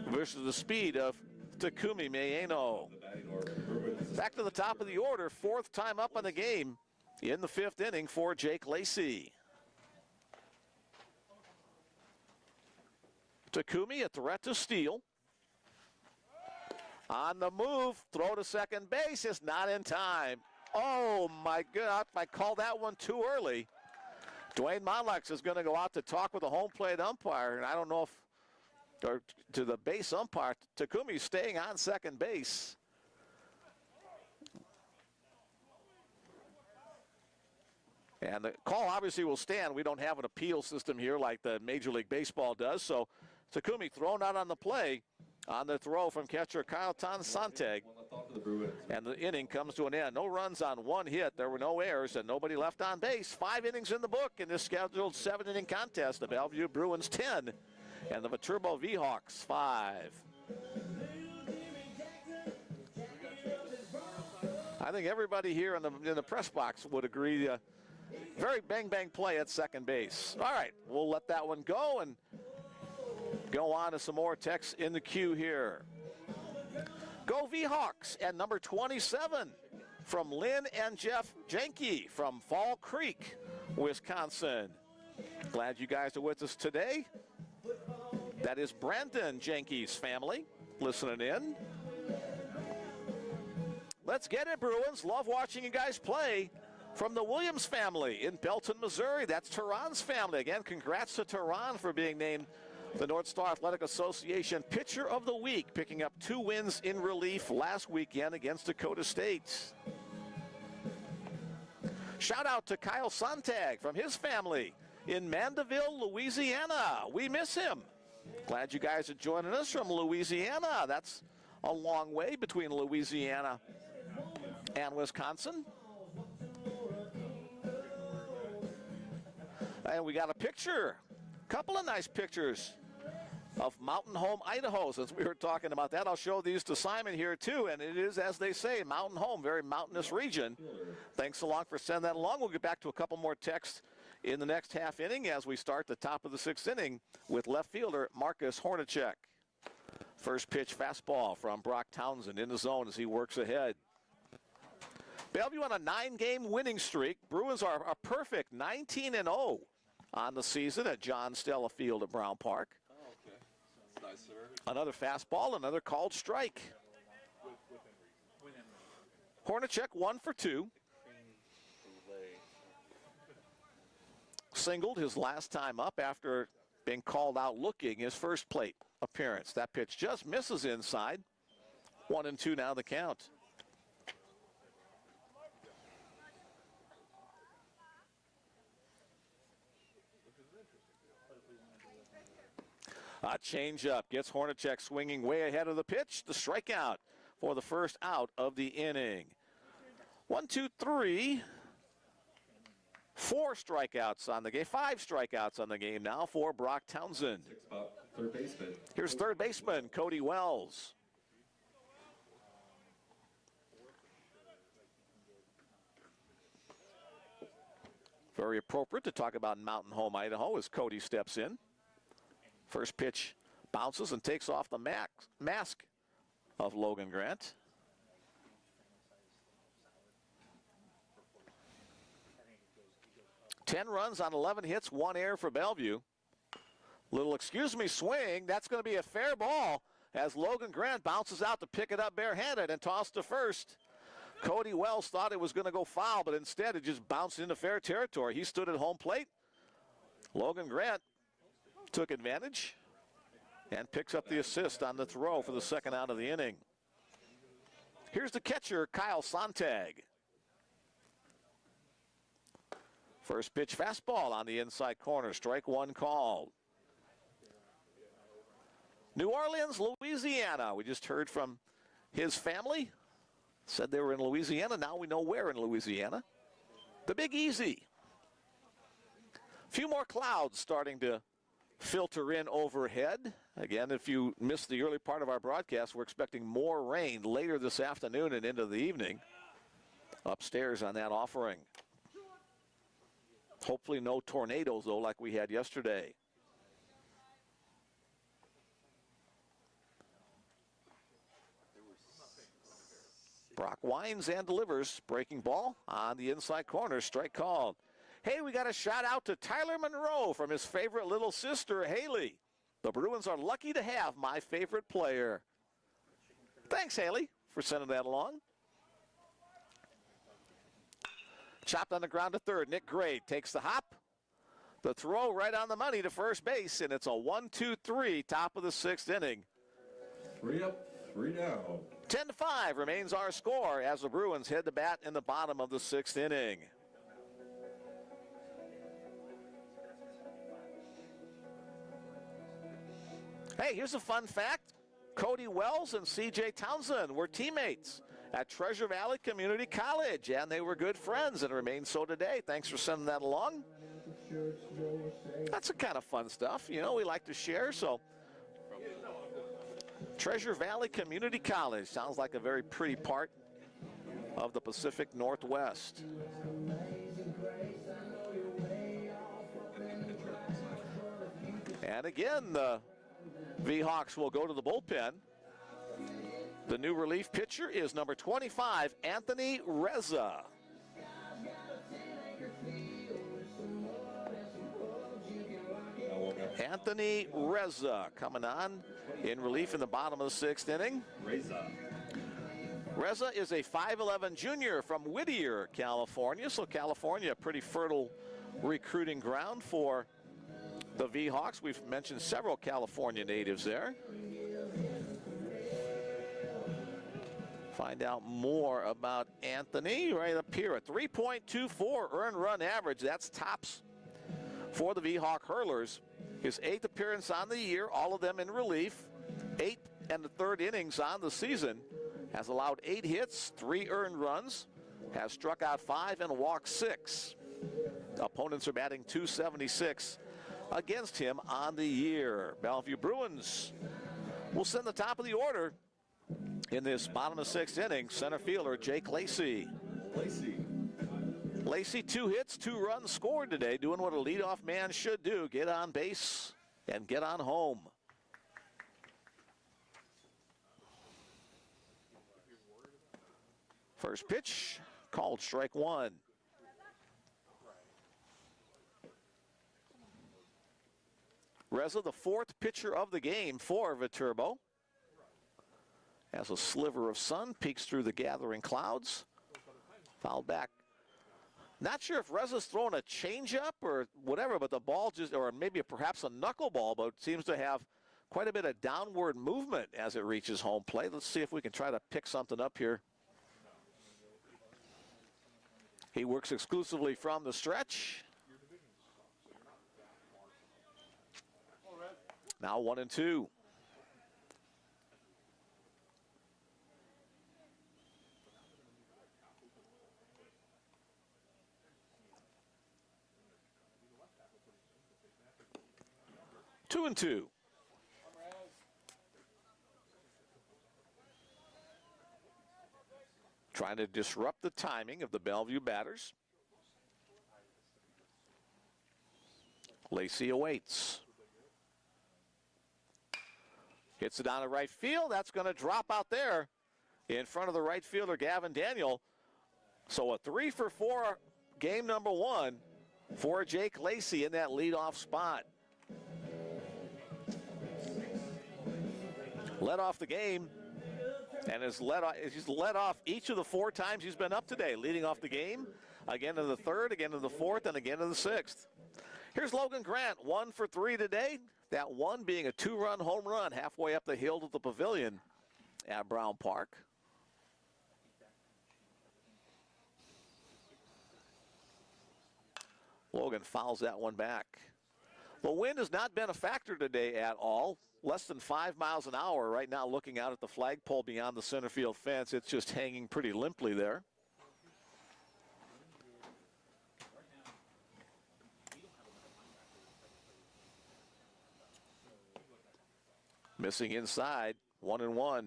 versus the speed of Takumi Mayeno. The batting order for the Bruins. Back to the top of the order, fourth time up in the game in the fifth inning for Jake Lacey. Takumi, a threat to steal. On the move, throw to second base is not in time. Oh my God, I called that one too early. Dwayne Monlex is going to go out to talk with the home plate umpire, and I don't know if, or to the base umpire. Takumi staying on second base. And the call obviously will stand. We don't have an appeal system here like the Major League Baseball does. So Takumi thrown out on the play on the throw from catcher Kyle Santag. One left off for the Bruins. And the inning comes to an end. No runs on one hit. There were no errors and nobody left on base. 5 innings in the book in this scheduled 7-inning contest. The Bellevue Bruins 10 and the Viterbo Vhawks 5. I think everybody here in the press box would agree. Very bang-bang play at second base. All right, we'll let that one go and go on to some more texts in the queue here. Go Vhawks and number 27 from Lynn and Jeff Jenke from Fall Creek, Wisconsin. Glad you guys are with us today. That is Brandon Jenke's family listening in. Let's get it, Bruins. Love watching you guys play. From the Williams family in Belton, Missouri. That's Tehran's family. Again, congrats to Tehran for being named the North Star Athletic Association Pitcher of the Week, picking up 2 wins in relief last weekend against Dakota State. Shout out to Kyle Sontag from his family in Mandeville, Louisiana. We miss him. Glad you guys are joining us from Louisiana. That's a long way between Louisiana and Wisconsin. And we got a picture, couple of nice pictures of Mountain Home, Idaho. Since we were talking about that, I'll show these to Simon here too. And it is, as they say, Mountain Home, very mountainous region. Thanks a lot for sending that along. We'll get back to a couple more texts in the next half inning as we start the top of the 6th inning with left fielder Marcus Hornacek. First pitch fastball from Brock Townsend in the zone as he works ahead. Bellevue on a 9-game winning streak. Bruins are a perfect 19-0 on the season at John Stella Field at Brown Park. Oh, okay. That's nice, sir. Another fastball, another called strike. Hornacek 1 for 2. Singled his last time up after being called out looking his first plate appearance. That pitch just misses inside. 1-2 now the count. A changeup gets Hornacek swinging way ahead of the pitch. The strikeout for the first out of the inning. 1, 2, 3. 4 strikeouts on the game. 5 strikeouts on the game now for Brock Townsend. Spot, third baseman. Here's third baseman Cody Wells. Very appropriate to talk about Mountain Home, Idaho as Cody steps in. First pitch bounces and takes off the mask of Logan Grant. Ten runs on 11 hits, 1 error for Bellevue. Little excuse me swing. That's going to be a fair ball as Logan Grant bounces out to pick it up barehanded and toss to first. Cody Wells thought it was going to go foul, but instead it just bounced into fair territory. He stood at home plate. Logan Grant took advantage and picks up the assist on the throw for the second out of the inning. Here's the catcher, Kyle Sontag. First pitch fastball on the inside corner, strike 1 called. New Orleans, Louisiana. We just heard from his family. Said they were in Louisiana. Now we know where in Louisiana. The Big Easy. A few more clouds starting to filter in overhead. Again, if you missed the early part of our broadcast, we're expecting more rain later this afternoon and into the evening. Upstairs on that offering. Hopefully no tornadoes, though, like we had yesterday. Brock winds and delivers. Breaking ball on the inside corner. Strike called. Hey, we got a shout out to Tyler Monroe from his favorite little sister, Haley. The Bruins are lucky to have my favorite player. Thanks, Haley, for sending that along. Chopped on the ground to third. Nick Gray takes the hop. The throw right on the money to first base, and it's a 1-2-3, top of the sixth inning. 3 up, 3 down. 10-5 remains our score as the Bruins head to bat in the bottom of the sixth inning. Hey, here's a fun fact. Cody Wells and C.J. Townsend were teammates at Treasure Valley Community College, and they were good friends and remain so today. Thanks for sending that along. That's the kind of fun stuff, you know, we like to share. So, Treasure Valley Community College sounds like a very pretty part of the Pacific Northwest. And again, the V-Hawks will go to the bullpen. The new relief pitcher is number 25, Anthony Reza. Anthony Reza coming on in relief in the bottom of the sixth inning. Reza is a 5'11 junior from Whittier, California. So California, a pretty fertile recruiting ground for the V-Hawks. We've mentioned several California natives there. Find out more about Anthony right up here. A 3.24 earned run average. That's tops for the V-Hawk Hurlers. His 8th appearance on the year, all of them in relief. 8 and the third innings on the season. Has allowed 8 hits, 3 earned runs. Has struck out 5 and walked 6. Opponents are batting .276 against him on the year. Bellevue Bruins will send the top of the order in this bottom of sixth inning. Center fielder Jake Lacey. Lacey, 2 hits, 2 runs scored today, doing what a leadoff man should do, get on base and get on home. First pitch, called strike 1. Reza, the 4th pitcher of the game for Viterbo. As a sliver of sun peeks through the gathering clouds. Fouled back. Not sure if Reza's throwing a changeup or whatever, but the ball just, or maybe perhaps a knuckleball, but seems to have quite a bit of downward movement as it reaches home plate. Let's see if we can try to pick something up here. He works exclusively from the stretch. Now 1-2. Two and two. Trying to disrupt the timing of the Bellevue batters. Lacey awaits. Hits it down to right field. That's going to drop out there in front of the right fielder, Gavin Daniel. So a 3-for-4 game number 1 for Jake Lacey in that leadoff spot. Led off the game and he's led off each of the 4 times he's been up today, leading off the game, again in the 3rd, again in the 4th, and again in the 6th. Here's Logan Grant, 1 for 3 today. That one being a 2-run home run halfway up the hill to the pavilion at Brown Park. Logan fouls that one back. The wind has not been a factor today at all. Less than 5 miles an hour right now, looking out at the flagpole beyond the center field fence. It's just hanging pretty limply there. Missing inside, 1-1.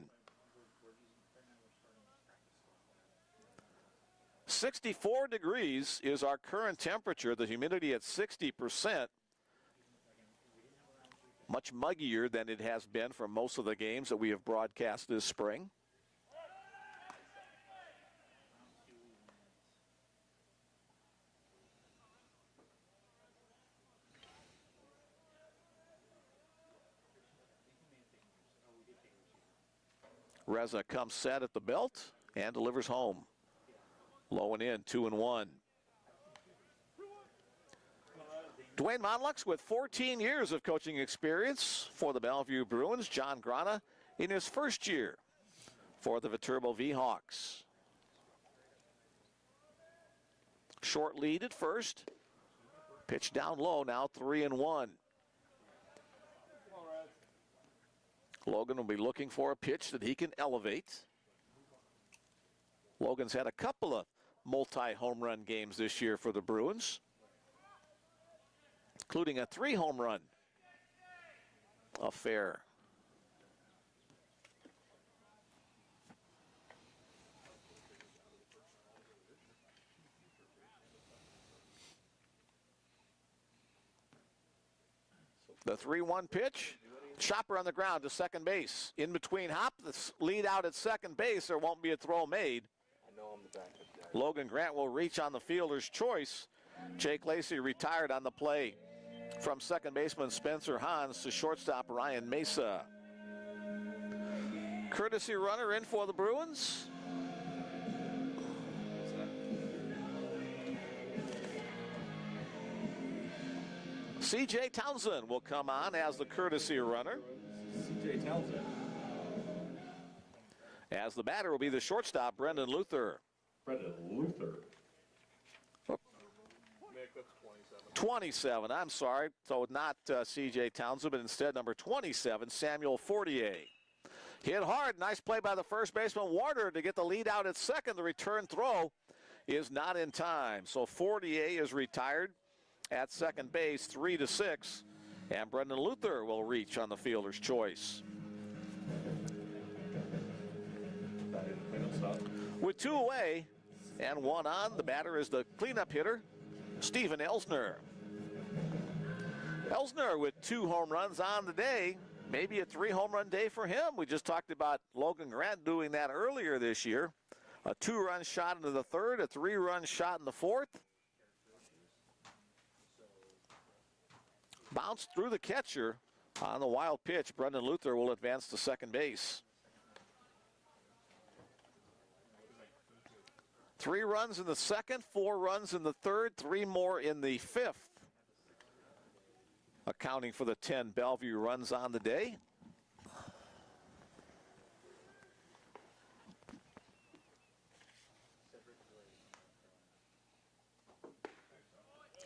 64 degrees is our current temperature, the humidity at 60%. Much muggier than it has been for most of the games that we have broadcast this spring. Reza comes set at the belt and delivers home. Low and in, 2-1. Dwayne Monlux with 14 years of coaching experience for the Bellevue Bruins. John Grana in his first year for the Viterbo V-Hawks. Short lead at first. Pitch down low, now 3-1. Logan will be looking for a pitch that he can elevate. Logan's had a couple of multi-home run games this year for the Bruins, including a 3-home run affair. The 3-1 pitch. Chopper on the ground to second base. In between hop, the lead out at second base. There won't be a throw made. Logan Grant will reach on the fielder's choice. Jake Lacey retired on the play. From second baseman Spencer Hans to shortstop Ryan Mesa. Courtesy runner in for the Bruins. C.J. Townsend will come on as the courtesy runner. C.J. Townsend. As the batter will be the shortstop, Brendan Luther. Brendan Luther. 27, I'm sorry. So not C.J. Townsend, but instead number 27, Samuel Fortier. Hit hard. Nice play by the first baseman, Warner, to get the lead out at second. The return throw is not in time. So Fortier is retired at second base, 3-6. And Brendan Luther will reach on the fielder's choice. With 2 away and 1 on, the batter is the cleanup hitter, Steven Elsner. Elsner with 2 home runs on the day. Maybe a 3-home run day for him. We just talked about Logan Grant doing that earlier this year. A 2-run shot into the third, a 3-run shot in the fourth. Bounced through the catcher on the wild pitch. Brendan Luther will advance to second base. 3 runs in the second, 4 runs in the third, 3 more in the fifth, accounting for the 10 Bellevue runs on the day.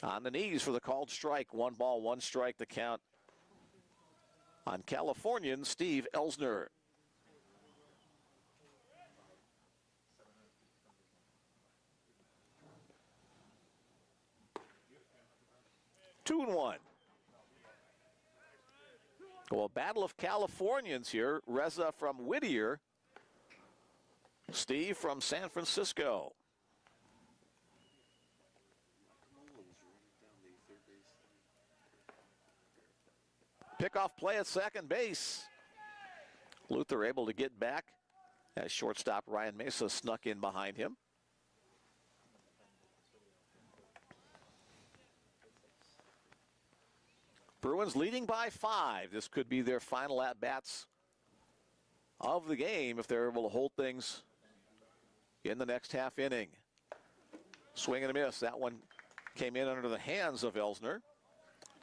On the knees for the called strike. 1 ball, 1 strike to count on Californian Steve Elsner. Two and 1. Well, a battle of Californians here. Reza from Whittier. Steve from San Francisco. Pickoff play at second base. Luther able to get back as shortstop Ryan Mesa snuck in behind him. Bruins leading by 5. This could be their final at-bats of the game if they're able to hold things in the next half inning. Swing and a miss. That one came in under the hands of Elsner.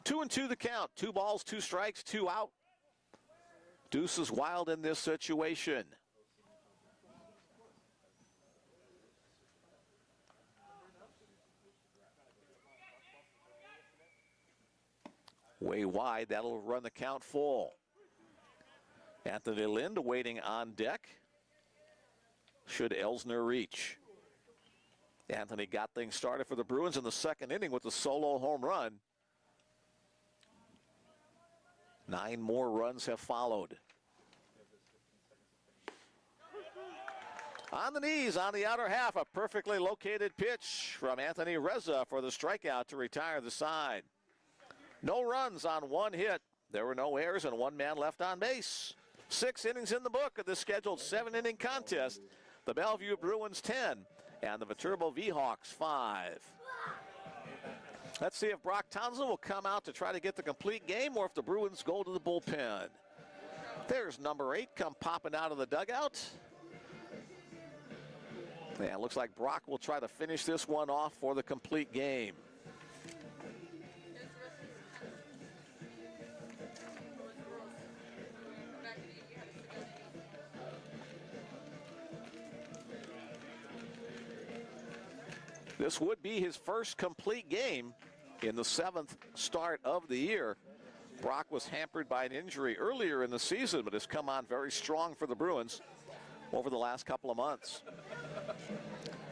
2-2 the count. 2 balls, 2 strikes, 2 out. Deuce is wild in this situation. Way wide. That'll run the count full. Anthony Lind waiting on deck. Should Elsner reach. Anthony got things started for the Bruins in the second inning with a solo home run. 9 more runs have followed. On the knees, on the outer half, a perfectly located pitch from Anthony Reza for the strikeout to retire the side. No runs on 1 hit. There were no errors and 1 man left on base. 6 innings in the book of the scheduled 7-inning contest. The Bellevue Bruins 10 and the Viterbo V-Hawks 5. Let's see if Brock Townsend will come out to try to get the complete game or if the Bruins go to the bullpen. There's number 8 come popping out of the dugout. Yeah, it looks like Brock will try to finish this one off for the complete game. This would be his first complete game in the 7th start of the year. Brock was hampered by an injury earlier in the season, but has come on very strong for the Bruins over the last couple of months.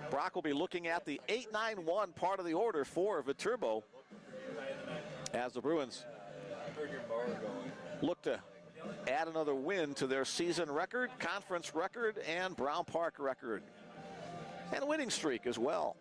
Brock will be looking at the 8-9-1 part of the order for Viterbo as the Bruins look to add another win to their season record, conference record, and Brown Park record, and a winning streak as well.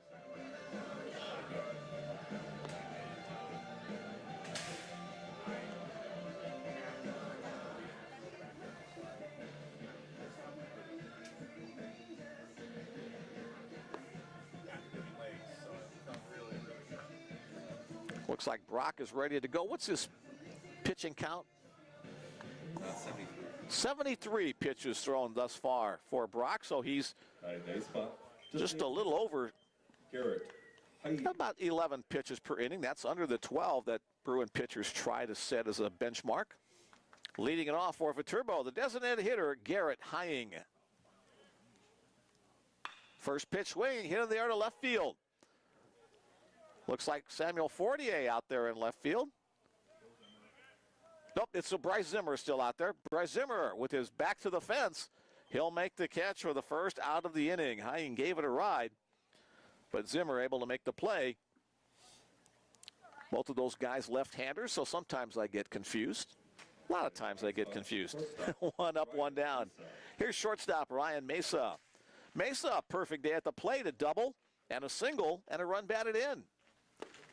Looks like Brock is ready to go. What's his pitching count? 73. 73 pitches thrown thus far for Brock, so he's just a little over about 11 pitches per inning. That's under the 12 that Bruin pitchers try to set as a benchmark. Leading it off for Viterbo, the designated hitter, Garrett Hying. First pitch swing, hit in the air to left field. Looks like Samuel Fortier out there in left field. Nope, it's Bryce Zimmer still out there. Bryce Zimmer with his back to the fence. He'll make the catch for the first out of the inning. Hying gave it a ride, but Zimmer able to make the play. Both of those guys left-handers, so sometimes I get confused. A lot of times I get confused. One up, one down. Here's shortstop Ryan Mesa. Mesa, perfect day at the plate, a double and a single and a run batted in.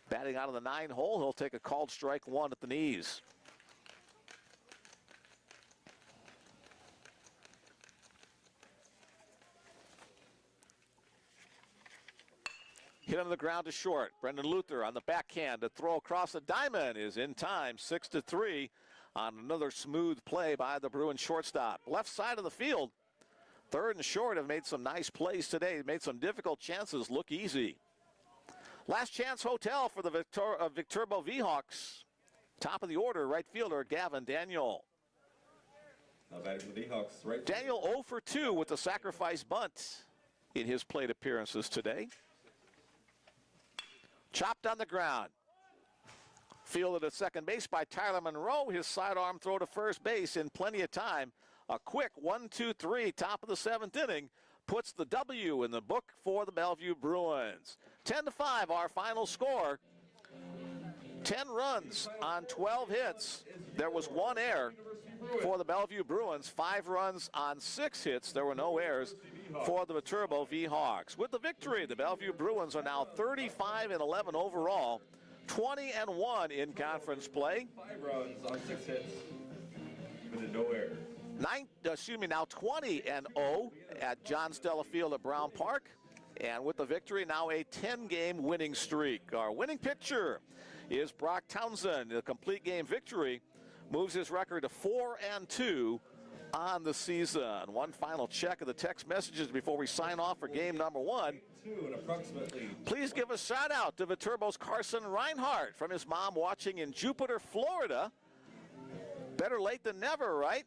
Batting out of the 9 hole, he'll take a called strike 1 at the knees. Hit on the ground to short. Brendan Luther on the backhand. The throw across the diamond is in time, 6-3 on another smooth play by the Bruins shortstop. Left side of the field, third and short have made some nice plays today. Made some difficult chances look easy. Last chance hotel for the Viterbo V-Hawks. Top of the order, right fielder Gavin Daniel. Now batting for the V-Hawks, right. Daniel 0 for 2 with the sacrifice bunt in his plate appearances today. Chopped on the ground. Fielded at second base by Tyler Monroe. His sidearm throw to first base in plenty of time. A quick 1-2-3, top of the 7th inning, puts the W in the book for the Bellevue Bruins. 10-5, our final score. 10 runs on 12 hits. There was 1 error for the Bellevue Bruins. 5 runs on 6 hits. There were no errors for the Viterbo V-Hawks. With the victory, the Bellevue Bruins are now 35-11 overall, 20-1 in conference play. 5 runs on 6 hits, with no errors. Now 20-0 at John Stella Field at Brown Park. And with the victory, now a 10-game winning streak. Our winning pitcher is Brock Townsend. The complete game victory moves his record to 4-2 on the season. One final check of the text messages before we sign off for game number 1. Please give a shout out to Viterbo's Carson Reinhardt from his mom watching in Jupiter, Florida. Better late than never, right?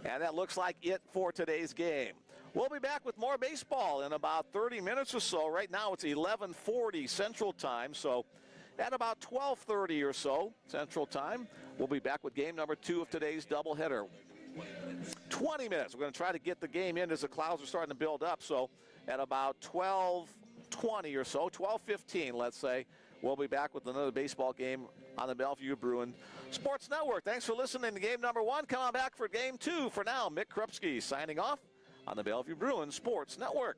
And that looks like it for today's game. We'll be back with more baseball in about 30 minutes or so. Right now it's 11:40 Central Time, so at about 12:30 or so Central Time, we'll be back with game number 2 of today's doubleheader. 20 minutes. We're going to try to get the game in as the clouds are starting to build up. So at about 12:20 or so, 12:15, let's say, we'll be back with another baseball game on the Bellevue Bruin Sports Network. Thanks for listening to game number 1. Come on back for game 2. For now, Mick Krupski signing off on the Bellevue Bruin Sports Network.